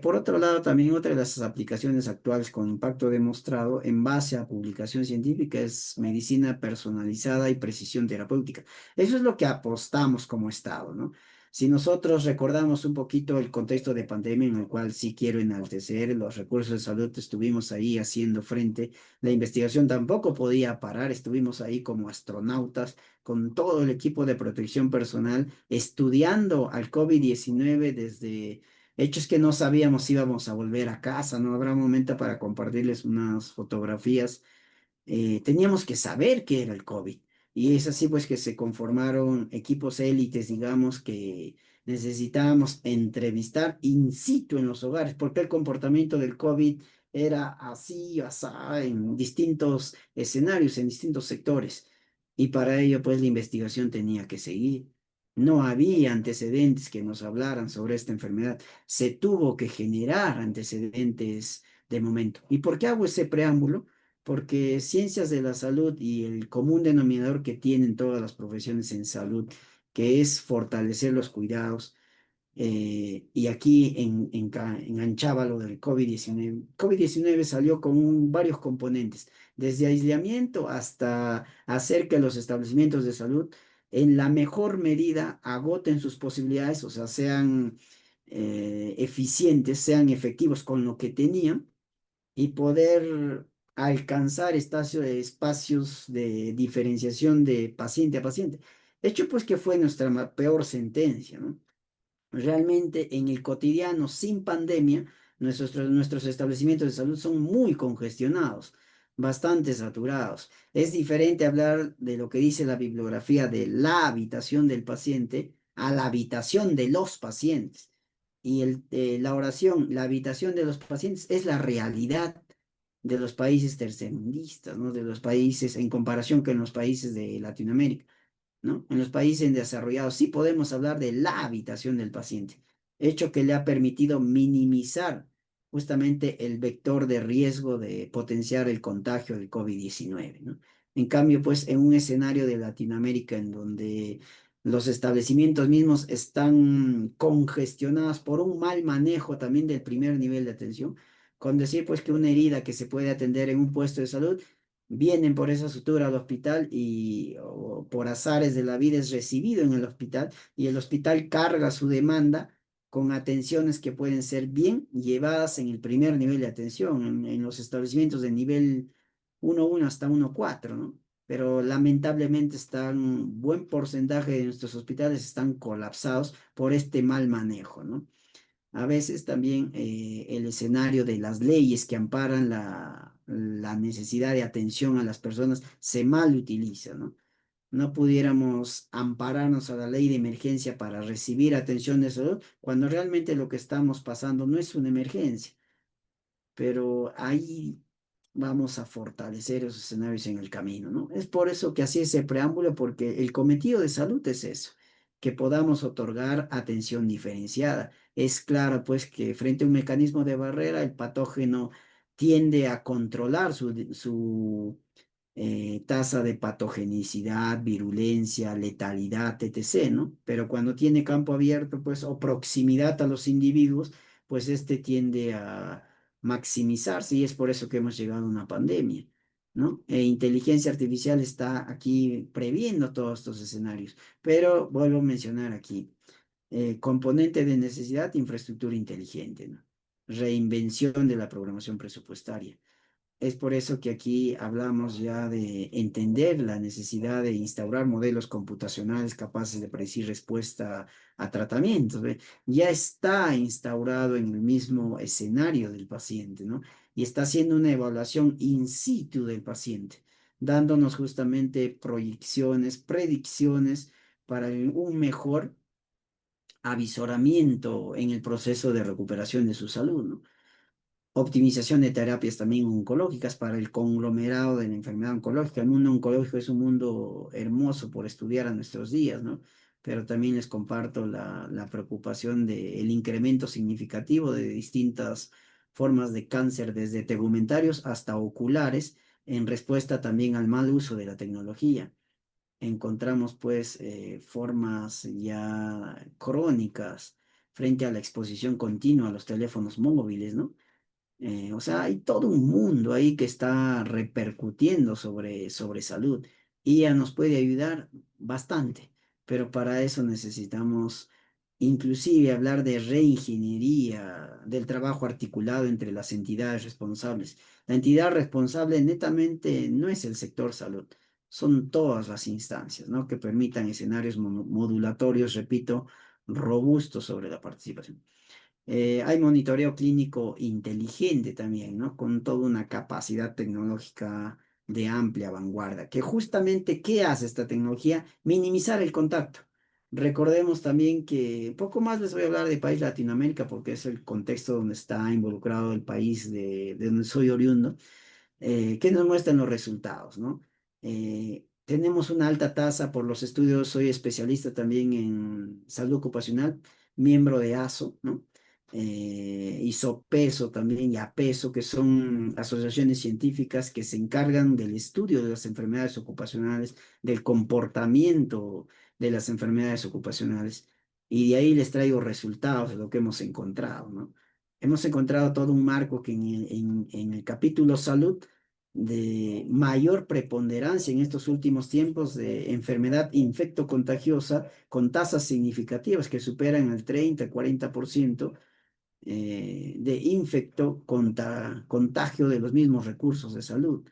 Por otro lado, también otra de las aplicaciones actuales con impacto demostrado en base a publicación científica es medicina personalizada y precisión terapéutica. Eso es lo que apostamos como Estado, ¿no? Si nosotros recordamos un poquito el contexto de pandemia en el cual sí quiero enaltecer, los recursos de salud estuvimos ahí haciendo frente, la investigación tampoco podía parar, estuvimos ahí como astronautas con todo el equipo de protección personal estudiando al COVID-19 desde hechos que no sabíamos si íbamos a volver a casa, ¿no? Habrá un momento para compartirles unas fotografías. Teníamos que saber qué era el COVID. Y es así pues que se conformaron equipos élites, digamos, que necesitábamos entrevistar in situ en los hogares, porque el comportamiento del COVID era así, asá, en distintos escenarios, en distintos sectores. Y para ello pues la investigación tenía que seguir. No había antecedentes que nos hablaran sobre esta enfermedad. Se tuvo que generar antecedentes de momento. ¿Y por qué hago ese preámbulo? Porque ciencias de la salud y el común denominador que tienen todas las profesiones en salud, que es fortalecer los cuidados, y aquí enganchaba lo del COVID-19. COVID-19 salió con varios componentes, desde aislamiento hasta hacer que los establecimientos de salud en la mejor medida agoten sus posibilidades, o sea, sean eficientes, sean efectivos con lo que tenían y poder alcanzar espacios de diferenciación de paciente a paciente. Hecho pues que fue nuestra peor sentencia, ¿no? Realmente en el cotidiano, sin pandemia, nuestros establecimientos de salud son muy congestionados, bastante saturados. Es diferente hablar de lo que dice la bibliografía de la habitación del paciente a la habitación de los pacientes. Y la oración, la habitación de los pacientes es la realidad de los países tercermundistas, ¿no? De los países en comparación con los países de Latinoamérica, ¿no? En los países desarrollados sí podemos hablar de la habitación del paciente, hecho que le ha permitido minimizar justamente el vector de riesgo de potenciar el contagio del COVID-19, ¿no? En cambio, pues en un escenario de Latinoamérica en donde los establecimientos mismos están congestionados por un mal manejo también del primer nivel de atención, con decir pues que una herida que se puede atender en un puesto de salud vienen por esa sutura al hospital y o por azares de la vida es recibido en el hospital y el hospital carga su demanda con atenciones que pueden ser bien llevadas en el primer nivel de atención, en los establecimientos de nivel 1.1 hasta 1.4, ¿no? Pero lamentablemente un buen porcentaje de nuestros hospitales están colapsados por este mal manejo, ¿no? A veces también el escenario de las leyes que amparan la necesidad de atención a las personas se mal utiliza, ¿no? No pudiéramos ampararnos a la ley de emergencia para recibir atención de salud cuando realmente lo que estamos pasando no es una emergencia, pero ahí vamos a fortalecer esos escenarios en el camino, ¿no? Es por eso que hacía ese preámbulo, porque el cometido de salud es eso, que podamos otorgar atención diferenciada. Es claro, pues, que frente a un mecanismo de barrera, el patógeno tiende a controlar su tasa de patogenicidad, virulencia, letalidad, etc., ¿no? Pero cuando tiene campo abierto, pues, o proximidad a los individuos, pues este tiende a maximizarse y es por eso que hemos llegado a una pandemia, ¿no? Inteligencia artificial está aquí previendo todos estos escenarios, pero vuelvo a mencionar aquí, componente de necesidad, infraestructura inteligente, ¿no? Reinvención de la programación presupuestaria. Es por eso que aquí hablamos ya de entender la necesidad de instaurar modelos computacionales capaces de predecir respuesta a tratamientos. ¿Ve? Ya está instaurado en el mismo escenario del paciente, ¿no? Y está haciendo una evaluación in situ del paciente, dándonos justamente proyecciones, predicciones para un mejor avisoramiento en el proceso de recuperación de su salud, ¿no? Optimización de terapias también oncológicas para el conglomerado de la enfermedad oncológica. El mundo oncológico es un mundo hermoso por estudiar a nuestros días, ¿no? Pero también les comparto la preocupación del incremento significativo de distintas formas de cáncer, desde tegumentarios hasta oculares, en respuesta también al mal uso de la tecnología. Encontramos pues formas ya crónicas frente a la exposición continua a los teléfonos móviles, ¿no? O sea, hay todo un mundo ahí que está repercutiendo sobre salud y ya nos puede ayudar bastante, pero para eso necesitamos inclusive hablar de reingeniería del trabajo articulado entre las entidades responsables. La entidad responsable netamente no es el sector salud, son todas las instancias, ¿no? Que permitan escenarios modulatorios, repito, robustos sobre la participación. Hay monitoreo clínico inteligente también, ¿no? Con toda una capacidad tecnológica de amplia vanguardia, que justamente, ¿qué hace esta tecnología? Minimizar el contacto. Recordemos también que poco más les voy a hablar de país Latinoamérica porque es el contexto donde está involucrado el país de donde soy oriundo, que nos muestran los resultados, ¿no? Tenemos una alta tasa por los estudios, soy especialista también en salud ocupacional, miembro de ASO, ¿no? ISOPESO también y APESO, que son asociaciones científicas que se encargan del estudio de las enfermedades ocupacionales, del comportamiento de las enfermedades ocupacionales, y de ahí les traigo resultados de lo que hemos encontrado, ¿no? Hemos encontrado todo un marco que en el capítulo salud de mayor preponderancia en estos últimos tiempos de enfermedad infectocontagiosa con tasas significativas que superan el 30-40% de contagio de los mismos recursos de salud,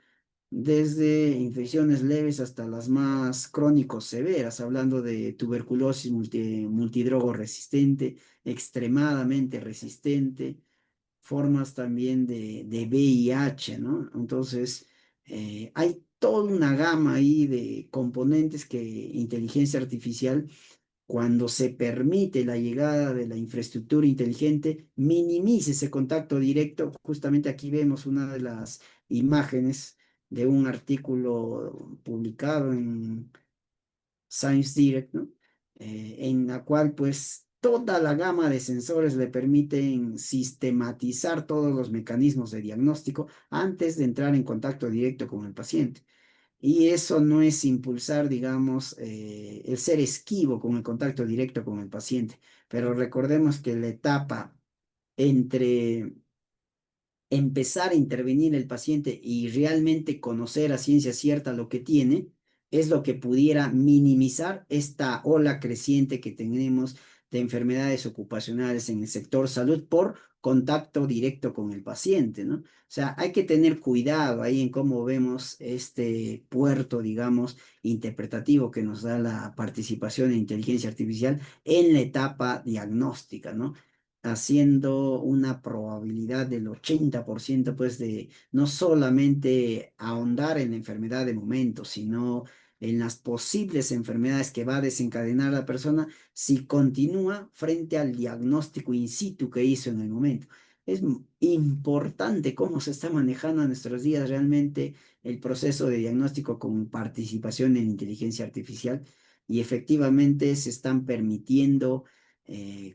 desde infecciones leves hasta las más crónicos severas, hablando de tuberculosis multidrogo resistente, extremadamente resistente, formas también de VIH, ¿no? Entonces, hay toda una gama ahí de componentes que inteligencia artificial, cuando se permite la llegada de la infraestructura inteligente, minimiza ese contacto directo. Justamente aquí vemos una de las imágenes de un artículo publicado en Science Direct, ¿no? En la cual pues toda la gama de sensores le permiten sistematizar todos los mecanismos de diagnóstico antes de entrar en contacto directo con el paciente. Y eso no es impulsar, digamos, el ser esquivo con el contacto directo con el paciente, pero recordemos que la etapa entre empezar a intervenir el paciente y realmente conocer a ciencia cierta lo que tiene, es lo que pudiera minimizar esta ola creciente que tenemos de enfermedades ocupacionales en el sector salud por contacto directo con el paciente, ¿no? O sea, hay que tener cuidado ahí en cómo vemos este puerto, digamos, interpretativo que nos da la participación en inteligencia artificial en la etapa diagnóstica, ¿no? Haciendo una probabilidad del 80%, pues, de no solamente ahondar en la enfermedad de momento, sino en las posibles enfermedades que va a desencadenar la persona si continúa frente al diagnóstico in situ que hizo en el momento. Es importante cómo se está manejando en nuestros días realmente el proceso de diagnóstico con participación en inteligencia artificial, y efectivamente se están permitiendo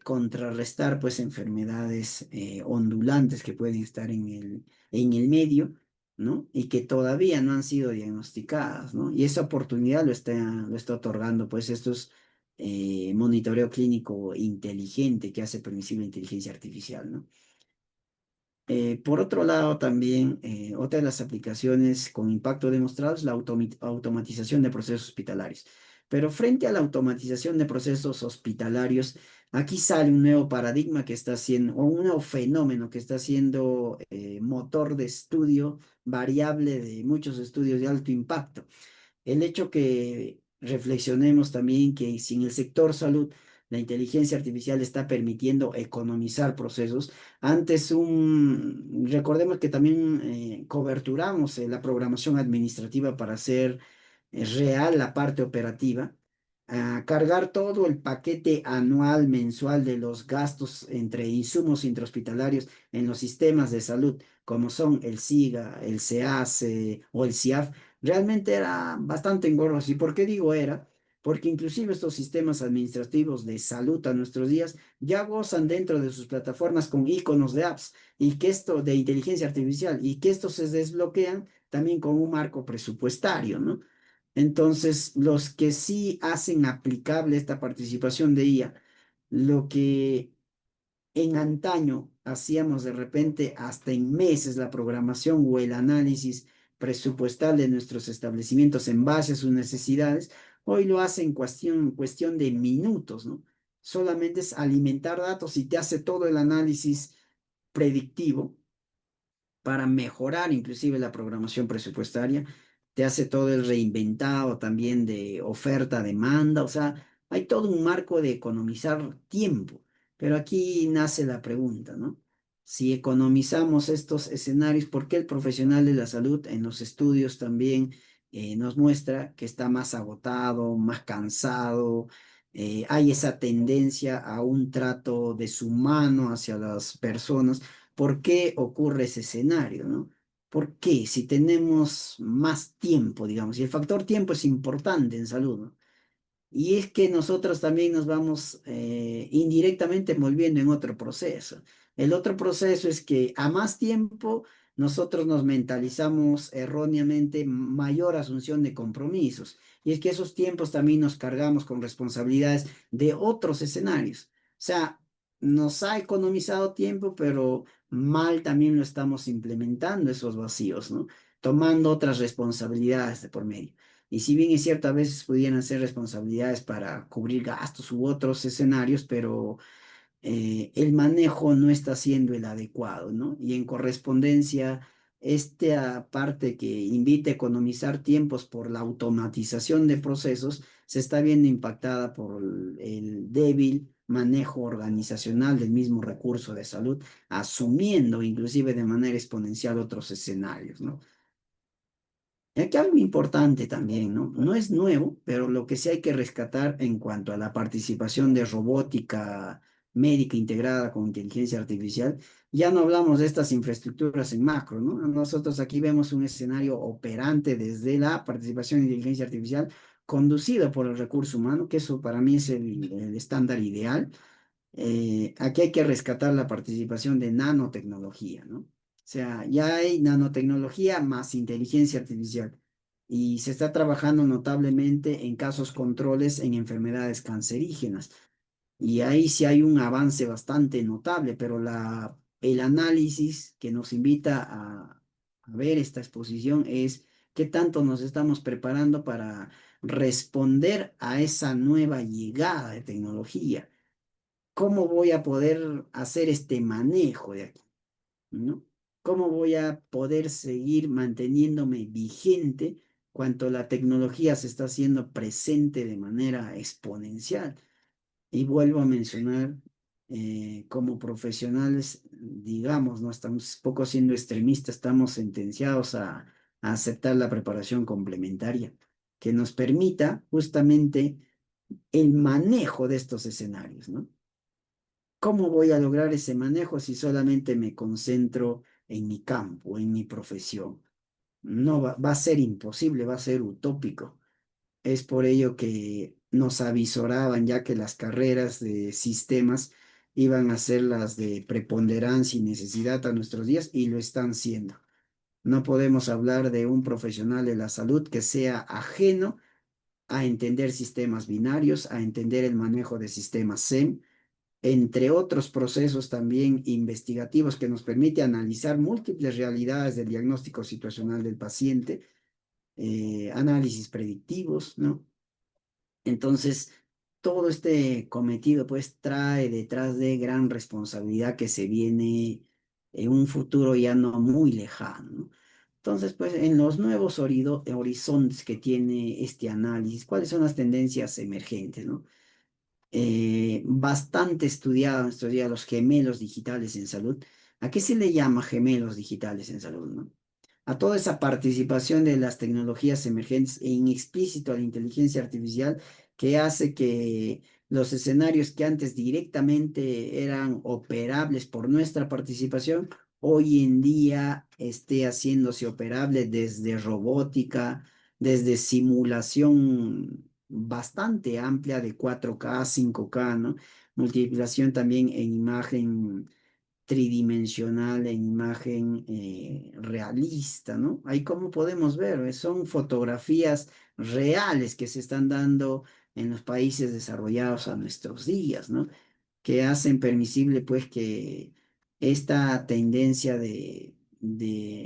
contrarrestar pues enfermedades ondulantes que pueden estar en el medio, ¿no? Y que todavía no han sido diagnosticadas, ¿no? Y esa oportunidad lo está otorgando pues estos monitoreo clínico inteligente que hace permisible la inteligencia artificial, ¿no? Por otro lado, también otra de las aplicaciones con impacto demostrado es la automatización de procesos hospitalarios. Pero frente a la automatización de procesos hospitalarios, aquí sale un nuevo paradigma que está haciendo, o un nuevo fenómeno que está siendo motor de estudio variable de muchos estudios de alto impacto. El hecho que reflexionemos también que si en el sector salud la inteligencia artificial está permitiendo economizar procesos, recordemos que también coberturamos la programación administrativa para hacer real la parte operativa, a cargar todo el paquete anual, mensual de los gastos entre insumos intrahospitalarios en los sistemas de salud, como son el SIGA, el SEACE o el CIAF, realmente era bastante engorroso. ¿Y por qué digo era? Porque inclusive estos sistemas administrativos de salud a nuestros días ya gozan dentro de sus plataformas con iconos de apps y que esto de inteligencia artificial y que estos se desbloquean también con un marco presupuestario, ¿no? Entonces, los que sí hacen aplicable esta participación de IA, lo que en antaño hacíamos de repente hasta en meses la programación o el análisis presupuestal de nuestros establecimientos en base a sus necesidades, hoy lo hace en cuestión de minutos, ¿no? Solamente es alimentar datos y te hace todo el análisis predictivo para mejorar inclusive la programación presupuestaria, te hace todo el reinventado también de oferta-demanda, o sea, hay todo un marco de economizar tiempo, pero aquí nace la pregunta, ¿no? Si economizamos estos escenarios, ¿por qué el profesional de la salud en los estudios también nos muestra que está más agotado, más cansado? Hay esa tendencia a un trato deshumano hacia las personas. ¿Por qué ocurre ese escenario, no? ¿Por qué? Si tenemos más tiempo, digamos, y el factor tiempo es importante en salud, ¿no? Y es que nosotros también nos vamos indirectamente envolviendo en otro proceso. El otro proceso es que a más tiempo nosotros nos mentalizamos erróneamente mayor asunción de compromisos. Y es que esos tiempos también nos cargamos con responsabilidades de otros escenarios. O sea, nos ha economizado tiempo, pero mal también lo estamos implementando esos vacíos, ¿no? Tomando otras responsabilidades de por medio. Y si bien es cierto, a veces pudieran ser responsabilidades para cubrir gastos u otros escenarios, pero el manejo no está siendo el adecuado, ¿no? Y en correspondencia, esta parte que invita a economizar tiempos por la automatización de procesos se está viendo impactada por el débil manejo organizacional del mismo recurso de salud, asumiendo inclusive de manera exponencial otros escenarios, ¿no? Y aquí algo importante también, ¿no? No es nuevo, pero lo que sí hay que rescatar en cuanto a la participación de robótica médica integrada con inteligencia artificial, ya no hablamos de estas infraestructuras en macro, ¿no? Nosotros aquí vemos un escenario operante desde la participación de inteligencia artificial conducido por el recurso humano, que eso para mí es el estándar ideal. Aquí hay que rescatar la participación de nanotecnología, ¿no? O sea, ya hay nanotecnología más inteligencia artificial y se está trabajando notablemente en casos controles en enfermedades cancerígenas. Y ahí sí hay un avance bastante notable, pero el análisis que nos invita a ver esta exposición es qué tanto nos estamos preparando para responder a esa nueva llegada de tecnología. ¿Cómo voy a poder hacer este manejo de aquí? ¿No? ¿Cómo voy a poder seguir manteniéndome vigente cuando la tecnología se está haciendo presente de manera exponencial? Y vuelvo a mencionar, como profesionales, digamos, no estamos poco siendo extremistas, estamos sentenciados a aceptar la preparación complementaria que nos permita justamente el manejo de estos escenarios, ¿no? ¿Cómo voy a lograr ese manejo si solamente me concentro en mi campo, en mi profesión? No va a ser imposible, va a ser utópico. Es por ello que nos avisoraban ya que las carreras de sistemas iban a ser las de preponderancia y necesidad a nuestros días y lo están siendo. No podemos hablar de un profesional de la salud que sea ajeno a entender sistemas binarios, a entender el manejo de sistemas SEM, entre otros procesos también investigativos que nos permite analizar múltiples realidades del diagnóstico situacional del paciente, análisis predictivos, ¿no? Entonces, todo este cometido pues trae detrás de gran responsabilidad que se viene en un futuro ya no muy lejano, ¿no? Entonces, pues en los nuevos horizontes que tiene este análisis, ¿cuáles son las tendencias emergentes, ¿no? Bastante estudiado en estos días los gemelos digitales en salud. ¿A qué se le llama gemelos digitales en salud, no? A toda esa participación de las tecnologías emergentes e en explícito a la inteligencia artificial que hace que los escenarios que antes directamente eran operables por nuestra participación, hoy en día esté haciéndose operable desde robótica, desde simulación bastante amplia de 4K, 5K, ¿no? Multiplicación también en imagen tridimensional, en imagen realista, ¿no? Ahí como podemos ver, son fotografías reales que se están dando en los países desarrollados a nuestros días, ¿no? Que hacen permisible pues que esta tendencia de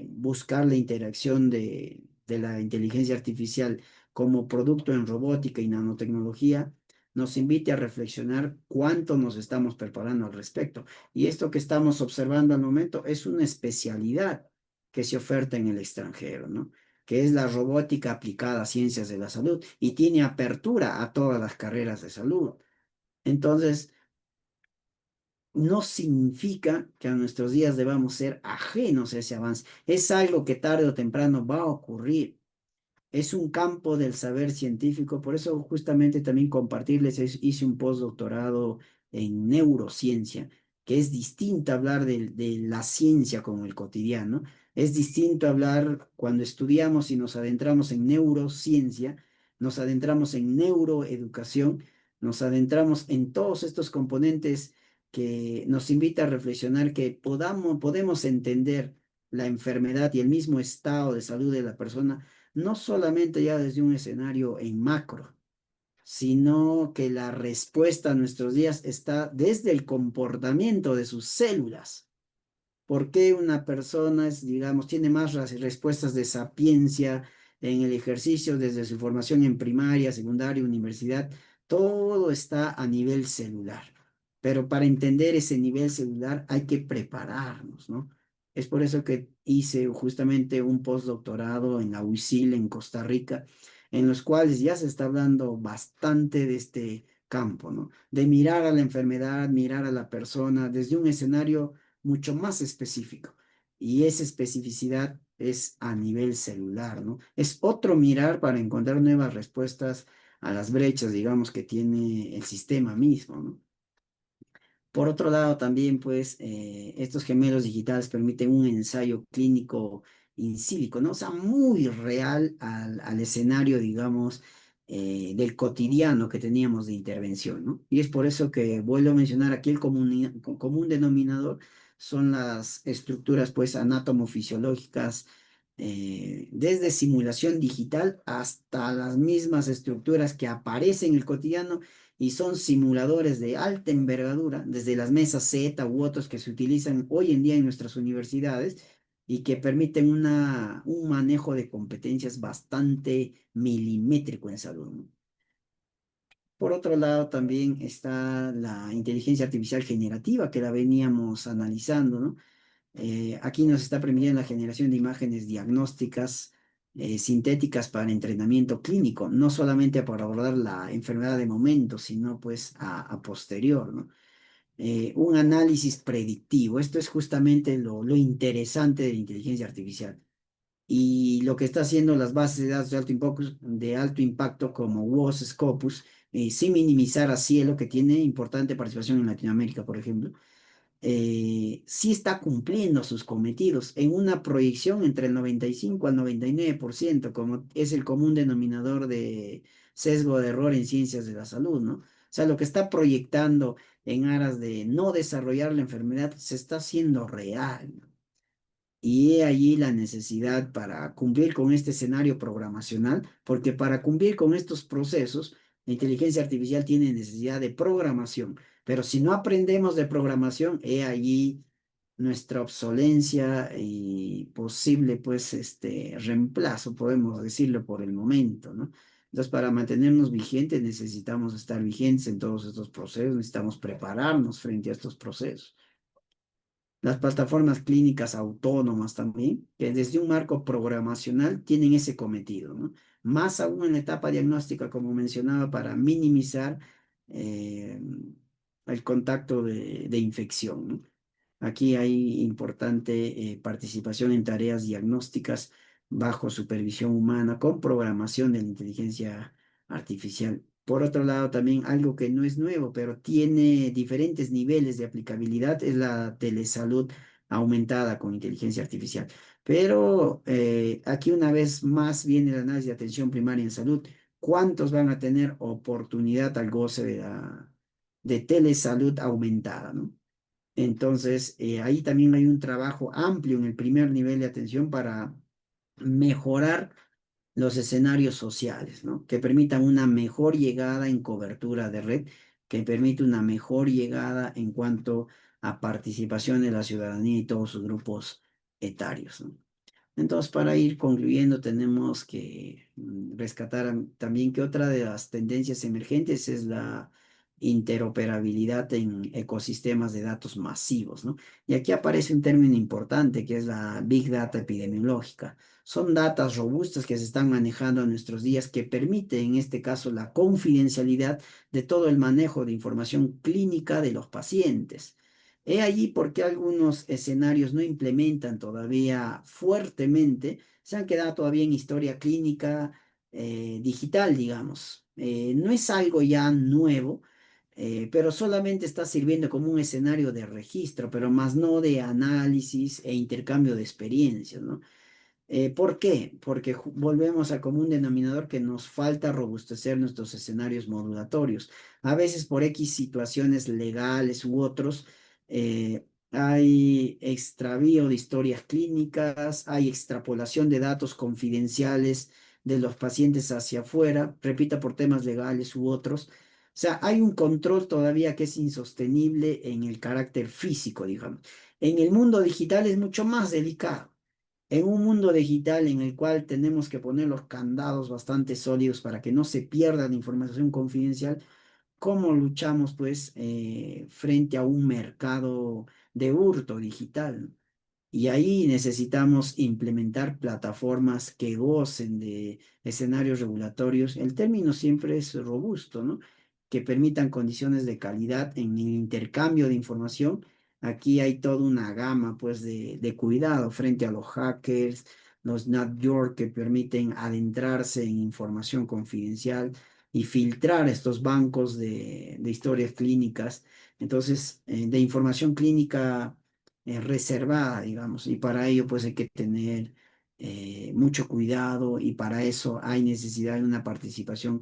buscar la interacción de la inteligencia artificial como producto en robótica y nanotecnología nos invite a reflexionar cuánto nos estamos preparando al respecto. Y esto que estamos observando al momento es una especialidad que se oferta en el extranjero, ¿no? Que es la robótica aplicada a ciencias de la salud y tiene apertura a todas las carreras de salud. Entonces, no significa que a nuestros días debamos ser ajenos a ese avance. Es algo que tarde o temprano va a ocurrir. Es un campo del saber científico, por eso justamente también compartirles, hice un postdoctorado en neurociencia, que es distinto hablar de la ciencia como el cotidiano, es distinto hablar cuando estudiamos y nos adentramos en neurociencia, nos adentramos en neuroeducación, nos adentramos en todos estos componentes que nos invita a reflexionar que podemos entender la enfermedad y el mismo estado de salud de la persona no solamente ya desde un escenario en macro, sino que la respuesta a nuestros días está desde el comportamiento de sus células. ¿Por qué una persona es, digamos, tiene más respuestas de sapiencia en el ejercicio desde su formación en primaria, secundaria, universidad? Todo está a nivel celular. Pero para entender ese nivel celular hay que prepararnos, ¿no? Es por eso que hice justamente un postdoctorado en la UISIL en Costa Rica, en los cuales ya se está hablando bastante de este campo, ¿no? De mirar a la enfermedad, mirar a la persona desde un escenario mucho más específico. Y esa especificidad es a nivel celular, ¿no? Es otro mirar para encontrar nuevas respuestas a las brechas, digamos, que tiene el sistema mismo, ¿no? Por otro lado, también, pues, estos gemelos digitales permiten un ensayo clínico in silico, ¿no? O sea, muy real al escenario, digamos, del cotidiano que teníamos de intervención, ¿no? Y es por eso que vuelvo a mencionar aquí el común denominador son las estructuras, pues, anatomofisiológicas, desde simulación digital hasta las mismas estructuras que aparecen en el cotidiano y son simuladores de alta envergadura, desde las mesas Z u otros que se utilizan hoy en día en nuestras universidades y que permiten un manejo de competencias bastante milimétrico en salud, ¿no? Por otro lado, también está la inteligencia artificial generativa que la veníamos analizando, ¿no? Aquí nos está permitiendo la generación de imágenes diagnósticas sintéticas para entrenamiento clínico, no solamente para abordar la enfermedad de momento, sino pues a posterior, ¿no? Un análisis predictivo. Esto es justamente lo interesante de la inteligencia artificial. Y lo que está haciendo las bases de datos de alto impacto como WOS, Scopus, sin minimizar a Cielo, que tiene importante participación en Latinoamérica, por ejemplo, sí está cumpliendo sus cometidos en una proyección entre el 95 al 99%, como es el común denominador de sesgo de error en ciencias de la salud, ¿no? O sea, lo que está proyectando en aras de no desarrollar la enfermedad se está haciendo real, ¿no? Y he allí la necesidad para cumplir con este escenario programacional, porque para cumplir con estos procesos, la inteligencia artificial tiene necesidad de programación, pero si no aprendemos de programación, he allí nuestra obsolencia y posible, pues, este reemplazo, podemos decirlo por el momento, ¿no? Entonces, para mantenernos vigentes, necesitamos estar vigentes en todos estos procesos, necesitamos prepararnos frente a estos procesos. Las plataformas clínicas autónomas también, que desde un marco programacional tienen ese cometido, ¿no? Más aún en la etapa diagnóstica, como mencionaba, para minimizar eh, el contacto de infección, ¿no? Aquí hay importante participación en tareas diagnósticas bajo supervisión humana con programación de la inteligencia artificial. Por otro lado, también algo que no es nuevo, pero tiene diferentes niveles de aplicabilidad, es la telesalud aumentada con inteligencia artificial. Pero aquí una vez más viene el análisis de atención primaria en salud. ¿Cuántos van a tener oportunidad al goce de telesalud aumentada, ¿no? Entonces, ahí también hay un trabajo amplio en el primer nivel de atención para mejorar los escenarios sociales, ¿no? Que permitan una mejor llegada en cobertura de red, que permite una mejor llegada en cuanto a participación de la ciudadanía y todos sus grupos etarios, ¿no? Entonces, para ir concluyendo, tenemos que rescatar también que otra de las tendencias emergentes es la interoperabilidad en ecosistemas de datos masivos, ¿no? Y aquí aparece un término importante que es la Big Data epidemiológica. Son datas robustas que se están manejando en nuestros días que permiten, en este caso, la confidencialidad de todo el manejo de información clínica de los pacientes. He allí por qué algunos escenarios no implementan todavía fuertemente, se han quedado todavía en historia clínica digital, digamos. No es algo ya nuevo, pero solamente está sirviendo como un escenario de registro, pero más no de análisis e intercambio de experiencias, ¿no? ¿Por qué? Porque volvemos al común denominador que nos falta robustecer nuestros escenarios modulatorios. A veces por X situaciones legales u otros, hay extravío de historias clínicas, hay extrapolación de datos confidenciales de los pacientes hacia afuera, repita, por temas legales u otros. O sea, hay un control todavía que es insostenible en el carácter físico, digamos. En el mundo digital es mucho más delicado. En un mundo digital en el cual tenemos que poner los candados bastante sólidos para que no se pierda la información confidencial, ¿cómo luchamos pues frente a un mercado de hurto digital? Y ahí necesitamos implementar plataformas que gocen de escenarios regulatorios. El término siempre es robusto, ¿no? Que permitan condiciones de calidad en el intercambio de información. Aquí hay toda una gama, pues, de cuidado frente a los hackers, los New York que permiten adentrarse en información confidencial y filtrar estos bancos de historias clínicas. Entonces, de información clínica reservada, digamos, y para ello pues hay que tener mucho cuidado y para eso hay necesidad de una participación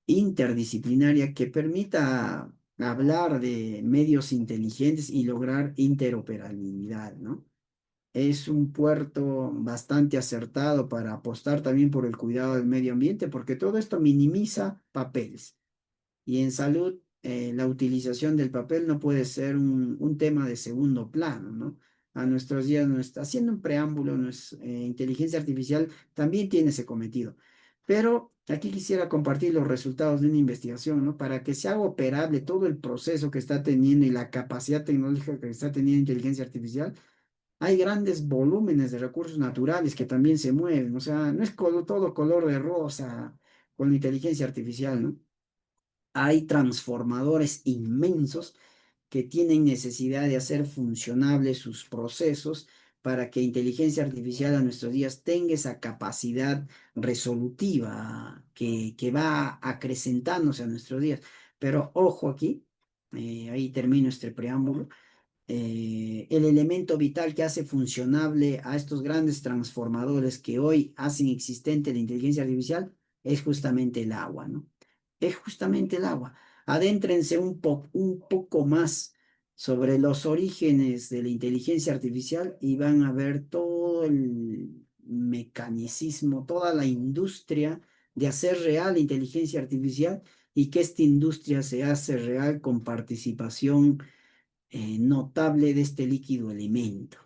interdisciplinaria que permita hablar de medios inteligentes y lograr interoperabilidad, ¿no? Es un puerto bastante acertado para apostar también por el cuidado del medio ambiente, porque todo esto minimiza papeles. Y en salud, la utilización del papel no puede ser un tema de segundo plano, ¿no? A nuestros días, haciendo un preámbulo, inteligencia artificial también tiene ese cometido. Pero aquí quisiera compartir los resultados de una investigación, ¿no? Para que se haga operable todo el proceso que está teniendo y la capacidad tecnológica que está teniendo inteligencia artificial, hay grandes volúmenes de recursos naturales que también se mueven. O sea, no es todo color de rosa con la inteligencia artificial, ¿no? Hay transformadores inmensos que tienen necesidad de hacer funcionables sus procesos para que inteligencia artificial a nuestros días tenga esa capacidad resolutiva que va acrecentándose a nuestros días. Pero ojo aquí, ahí termino este preámbulo. El elemento vital que hace funcionable a estos grandes transformadores que hoy hacen existente la inteligencia artificial es justamente el agua, ¿no? Es justamente el agua. Adéntrense un poco más sobre los orígenes de la inteligencia artificial y van a ver todo el mecanicismo, toda la industria de hacer real la inteligencia artificial y que esta industria se hace real con participación notable de este líquido elemento.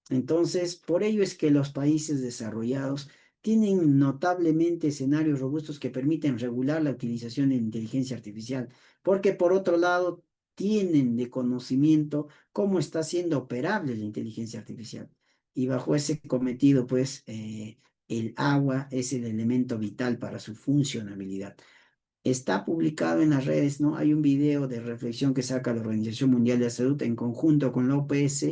Entonces, por ello es que los países desarrollados tienen notablemente escenarios robustos que permiten regular la utilización de inteligencia artificial, porque por otro lado, tienen de conocimiento cómo está siendo operable la inteligencia artificial. Y bajo ese cometido, pues, el agua es el elemento vital para su funcionabilidad. Está publicado en las redes, ¿no? Hay un video de reflexión que saca la Organización Mundial de la Salud en conjunto con la OPS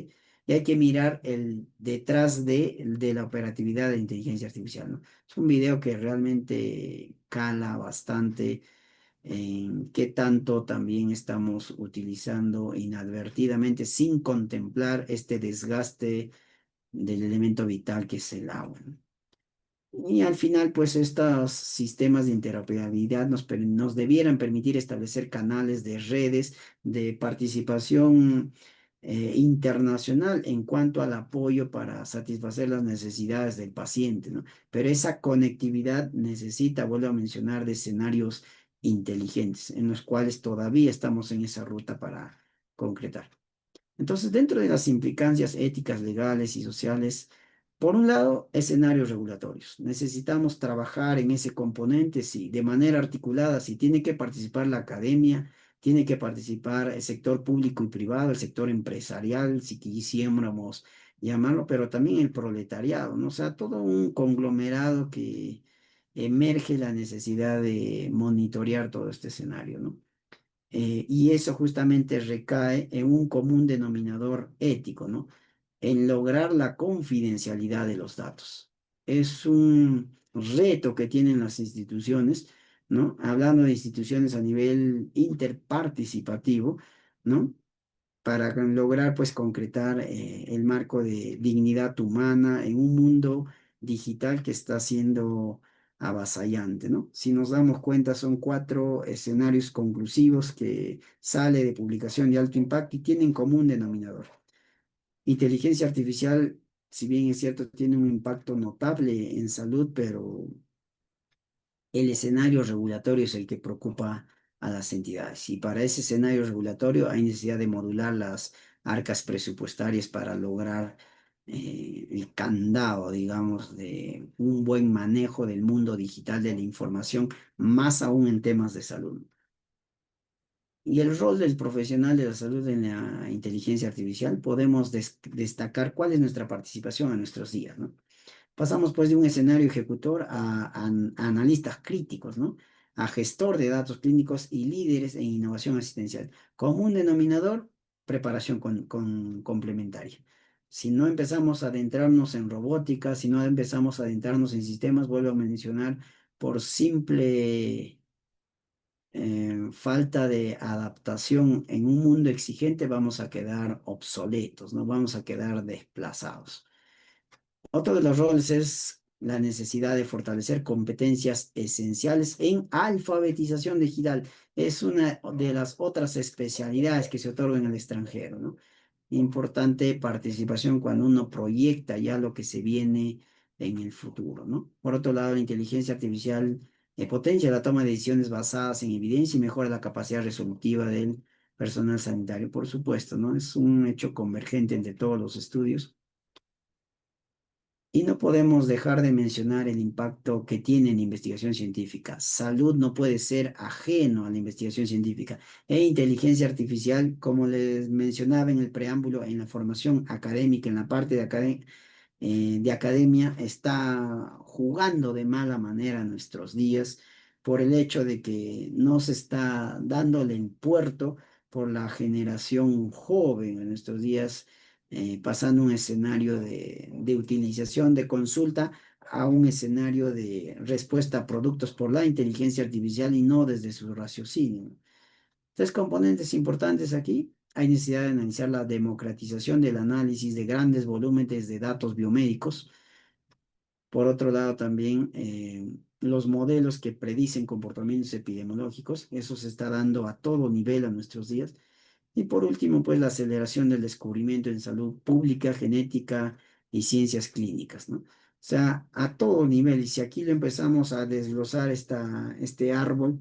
y hay que mirar el detrás de la operatividad de la inteligencia artificial, ¿no? Es un video que realmente cala bastante en qué tanto también estamos utilizando inadvertidamente sin contemplar este desgaste del elemento vital que es el agua, ¿no? Y al final, pues estos sistemas de interoperabilidad nos debieran permitir establecer canales de redes de participación internacional en cuanto al apoyo para satisfacer las necesidades del paciente, ¿no? Pero esa conectividad necesita, vuelvo a mencionar, de escenarios inteligentes en los cuales todavía estamos en esa ruta para concretar. Entonces, dentro de las implicancias éticas, legales y sociales, por un lado, escenarios regulatorios. Necesitamos trabajar en ese componente, sí, de manera articulada, si tiene que participar la academia, tiene que participar el sector público y privado, el sector empresarial, si quisiéramos llamarlo, pero también el proletariado, ¿no? O sea, todo un conglomerado que emerge la necesidad de monitorear todo este escenario, ¿no? Y eso justamente recae en un común denominador ético, ¿no? En lograr la confidencialidad de los datos. Es un reto que tienen las instituciones, ¿no? Hablando de instituciones a nivel interparticipativo, ¿no? Para lograr pues concretar el marco de dignidad humana en un mundo digital que está siendo avasallante, ¿no? Si nos damos cuenta, son 4 escenarios conclusivos que sale de publicación de alto impacto y tienen común denominador. Inteligencia artificial, si bien es cierto, tiene un impacto notable en salud, pero el escenario regulatorio es el que preocupa a las entidades. Y para ese escenario regulatorio hay necesidad de modular las arcas presupuestarias para lograr el candado, digamos, de un buen manejo del mundo digital de la información, más aún en temas de salud. Y el rol del profesional de la salud en la inteligencia artificial, podemos destacar cuál es nuestra participación en nuestros días, ¿no? Pasamos pues de un escenario ejecutor a analistas críticos, ¿no? A gestor de datos clínicos y líderes en innovación asistencial. Como un denominador, preparación complementaria. Si no empezamos a adentrarnos en robótica, si no empezamos a adentrarnos en sistemas, vuelvo a mencionar, por simple falta de adaptación en un mundo exigente, vamos a quedar obsoletos, ¿no? Vamos a quedar desplazados. Otro de los roles es la necesidad de fortalecer competencias esenciales en alfabetización digital. Es una de las otras especialidades que se otorgan en el extranjero, ¿no? Importante participación cuando uno proyecta ya lo que se viene en el futuro, ¿no? Por otro lado, la inteligencia artificial potencia la toma de decisiones basadas en evidencia y mejora la capacidad resolutiva del personal sanitario, por supuesto, ¿no? Es un hecho convergente entre todos los estudios. Y no podemos dejar de mencionar el impacto que tiene en la investigación científica. Salud no puede ser ajeno a la investigación científica. E inteligencia artificial, como les mencionaba en el preámbulo, en la formación académica, en la parte de academia, está jugando de mala manera en nuestros días por el hecho de que no se está dándole el puerto por la generación joven en nuestros días, pasando un escenario de utilización de consulta a un escenario de respuesta a productos por la inteligencia artificial y no desde su raciocinio. 3 componentes importantes aquí. Hay necesidad de analizar la democratización del análisis de grandes volúmenes de datos biomédicos. Por otro lado, también los modelos que predicen comportamientos epidemiológicos. Eso se está dando a todo nivel a nuestros días. Y por último, pues la aceleración del descubrimiento en salud pública, genética y ciencias clínicas, ¿no? O sea, a todo nivel. Y si aquí lo empezamos a desglosar este árbol,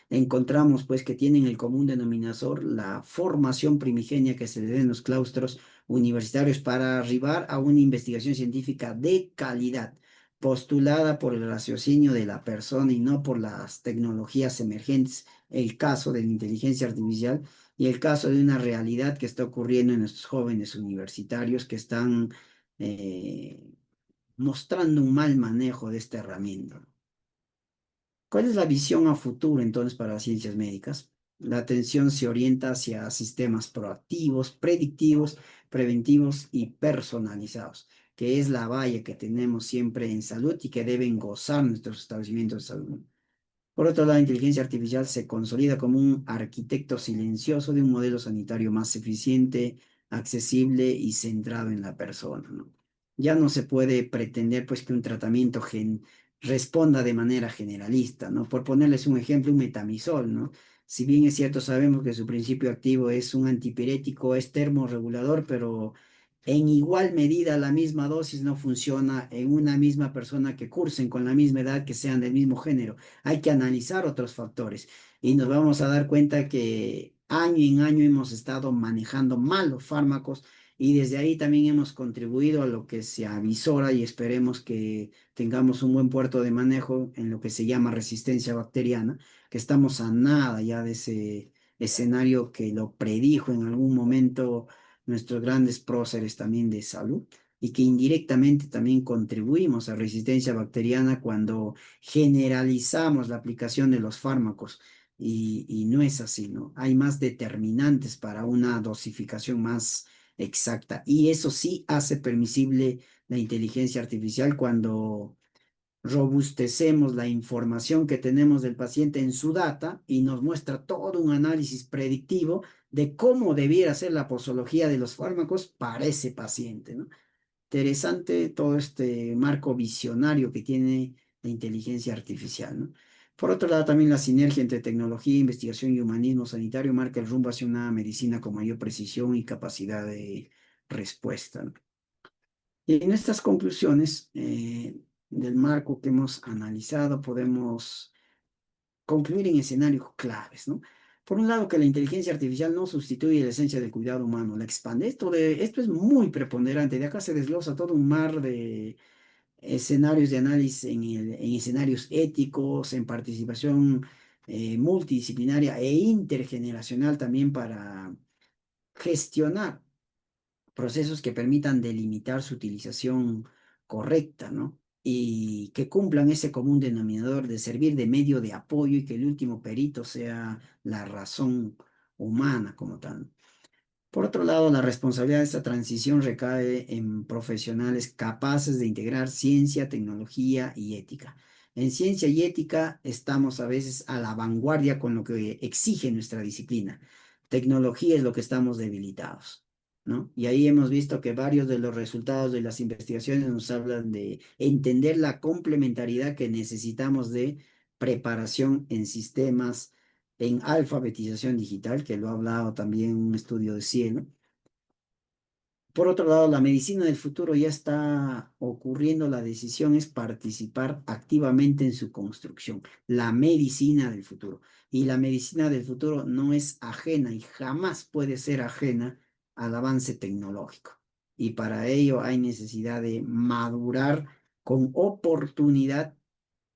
encontramos pues que tienen el común denominador la formación primigenia que se le da en los claustros universitarios para arribar a una investigación científica de calidad. postulada por el raciocinio de la persona y no por las tecnologías emergentes, el caso de la inteligencia artificial y el caso de una realidad que está ocurriendo en nuestros jóvenes universitarios que están mostrando un mal manejo de esta herramienta. ¿Cuál es la visión a futuro entonces para las ciencias médicas? La atención se orienta hacia sistemas proactivos, predictivos, preventivos y personalizados, que es la valla que tenemos siempre en salud y que deben gozar nuestros establecimientos de salud. Por otro lado, la inteligencia artificial se consolida como un arquitecto silencioso de un modelo sanitario más eficiente, accesible y centrado en la persona, ¿no? Ya no se puede pretender pues que un tratamiento responda de manera generalista, ¿no? Por ponerles un ejemplo, un metamizol, ¿no? Si bien es cierto, sabemos que su principio activo es un antipirético, es termorregulador, pero en igual medida la misma dosis no funciona en una misma persona que cursen con la misma edad, que sean del mismo género. Hay que analizar otros factores y nos vamos a dar cuenta que año en año hemos estado manejando mal los fármacos y desde ahí también hemos contribuido a lo que se avisora y esperemos que tengamos un buen puerto de manejo en lo que se llama resistencia bacteriana, que estamos a nada ya de ese escenario que lo predijo en algún momento nuestros grandes próceres también de salud y que indirectamente también contribuimos a resistencia bacteriana cuando generalizamos la aplicación de los fármacos y no es así, ¿no? Hay más determinantes para una dosificación más exacta y eso sí hace permisible la inteligencia artificial cuando robustecemos la información que tenemos del paciente en su data y nos muestra todo un análisis predictivo de cómo debiera ser la posología de los fármacos para ese paciente, ¿no? Interesante todo este marco visionario que tiene la inteligencia artificial, ¿no? Por otro lado, también la sinergia entre tecnología, investigación y humanismo sanitario marca el rumbo hacia una medicina con mayor precisión y capacidad de respuesta, ¿no? Y en estas conclusiones del marco que hemos analizado, podemos concluir en escenarios claves, ¿no? Por un lado, que la inteligencia artificial no sustituye la esencia del cuidado humano, la expande. Esto es muy preponderante. De acá se desglosa todo un mar de escenarios de análisis en escenarios éticos, en participación multidisciplinaria e intergeneracional también para gestionar procesos que permitan delimitar su utilización correcta, ¿no? Y que cumplan ese común denominador de servir de medio de apoyo y que el último perito sea la razón humana como tal. Por otro lado, la responsabilidad de esta transición recae en profesionales capaces de integrar ciencia, tecnología y ética. En ciencia y ética estamos a veces a la vanguardia con lo que exige nuestra disciplina. Tecnología es lo que estamos debilitados, ¿no? Y ahí hemos visto que varios de los resultados de las investigaciones nos hablan de entender la complementariedad que necesitamos de preparación en sistemas en alfabetización digital, que lo ha hablado también un estudio de Cielo. Por otro lado, la medicina del futuro ya está ocurriendo, la decisión es participar activamente en su construcción, la medicina del futuro. Y la medicina del futuro no es ajena y jamás puede ser ajena al avance tecnológico. Y para ello hay necesidad de madurar con oportunidad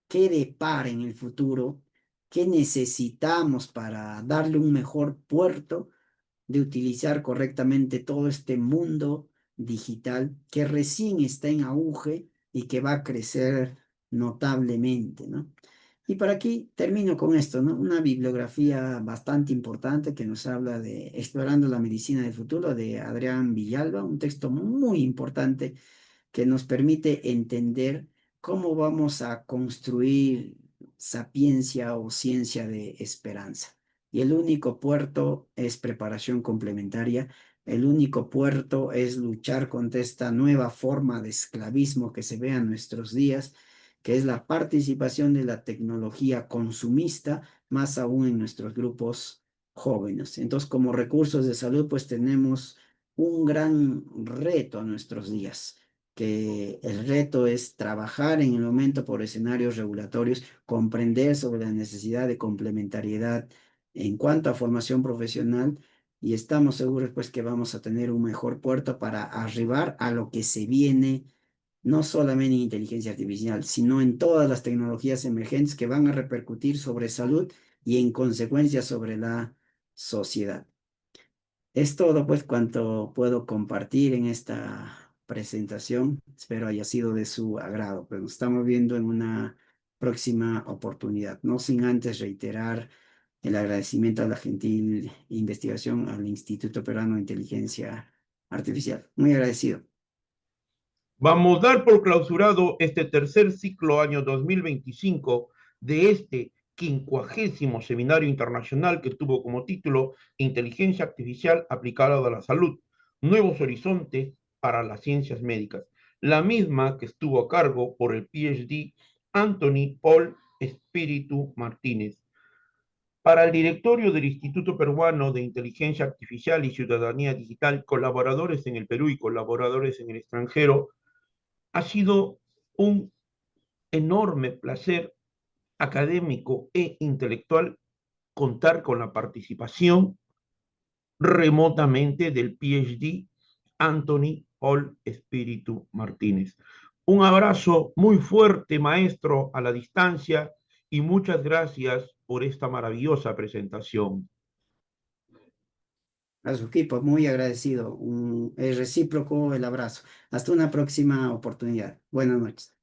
qué depara en el futuro, qué necesitamos para darle un mejor puerto de utilizar correctamente todo este mundo digital que recién está en auge y que va a crecer notablemente, ¿no? Y por aquí termino con esto, ¿no? Una bibliografía bastante importante que nos habla de Explorando la medicina del futuro de Adrián Villalba, un texto muy importante que nos permite entender cómo vamos a construir sapiencia o ciencia de esperanza. Y el único puerto es preparación complementaria, el único puerto es luchar contra esta nueva forma de esclavismo que se ve en nuestros días, que es la participación de la tecnología consumista, más aún en nuestros grupos jóvenes. Entonces, como recursos de salud, pues tenemos un gran reto a nuestros días, que el reto es trabajar en el momento por escenarios regulatorios, comprender sobre la necesidad de complementariedad en cuanto a formación profesional y estamos seguros pues que vamos a tener un mejor puerto para arribar a lo que se viene no solamente en inteligencia artificial, sino en todas las tecnologías emergentes que van a repercutir sobre salud y en consecuencia sobre la sociedad. Es todo pues cuanto puedo compartir en esta presentación. Espero haya sido de su agrado, pero nos estamos viendo en una próxima oportunidad, no sin antes reiterar el agradecimiento a la gentil investigación al Instituto Peruano de Inteligencia Artificial. Muy agradecido. Vamos a dar por clausurado este tercer ciclo año 2025 de este 50º Seminario Internacional que tuvo como título Inteligencia Artificial aplicada a la salud, nuevos horizontes para las ciencias médicas, la misma que estuvo a cargo por el PhD Anthony Paul Espíritu Martínez. Para el directorio del Instituto Peruano de Inteligencia Artificial y Ciudadanía Digital, colaboradores en el Perú y colaboradores en el extranjero, ha sido un enorme placer académico e intelectual contar con la participación remotamente del PhD Anthony Paul Espíritu Martínez. Un abrazo muy fuerte, maestro, a la distancia y muchas gracias por esta maravillosa presentación. A su equipo, muy agradecido. Es recíproco el abrazo. Hasta una próxima oportunidad. Buenas noches.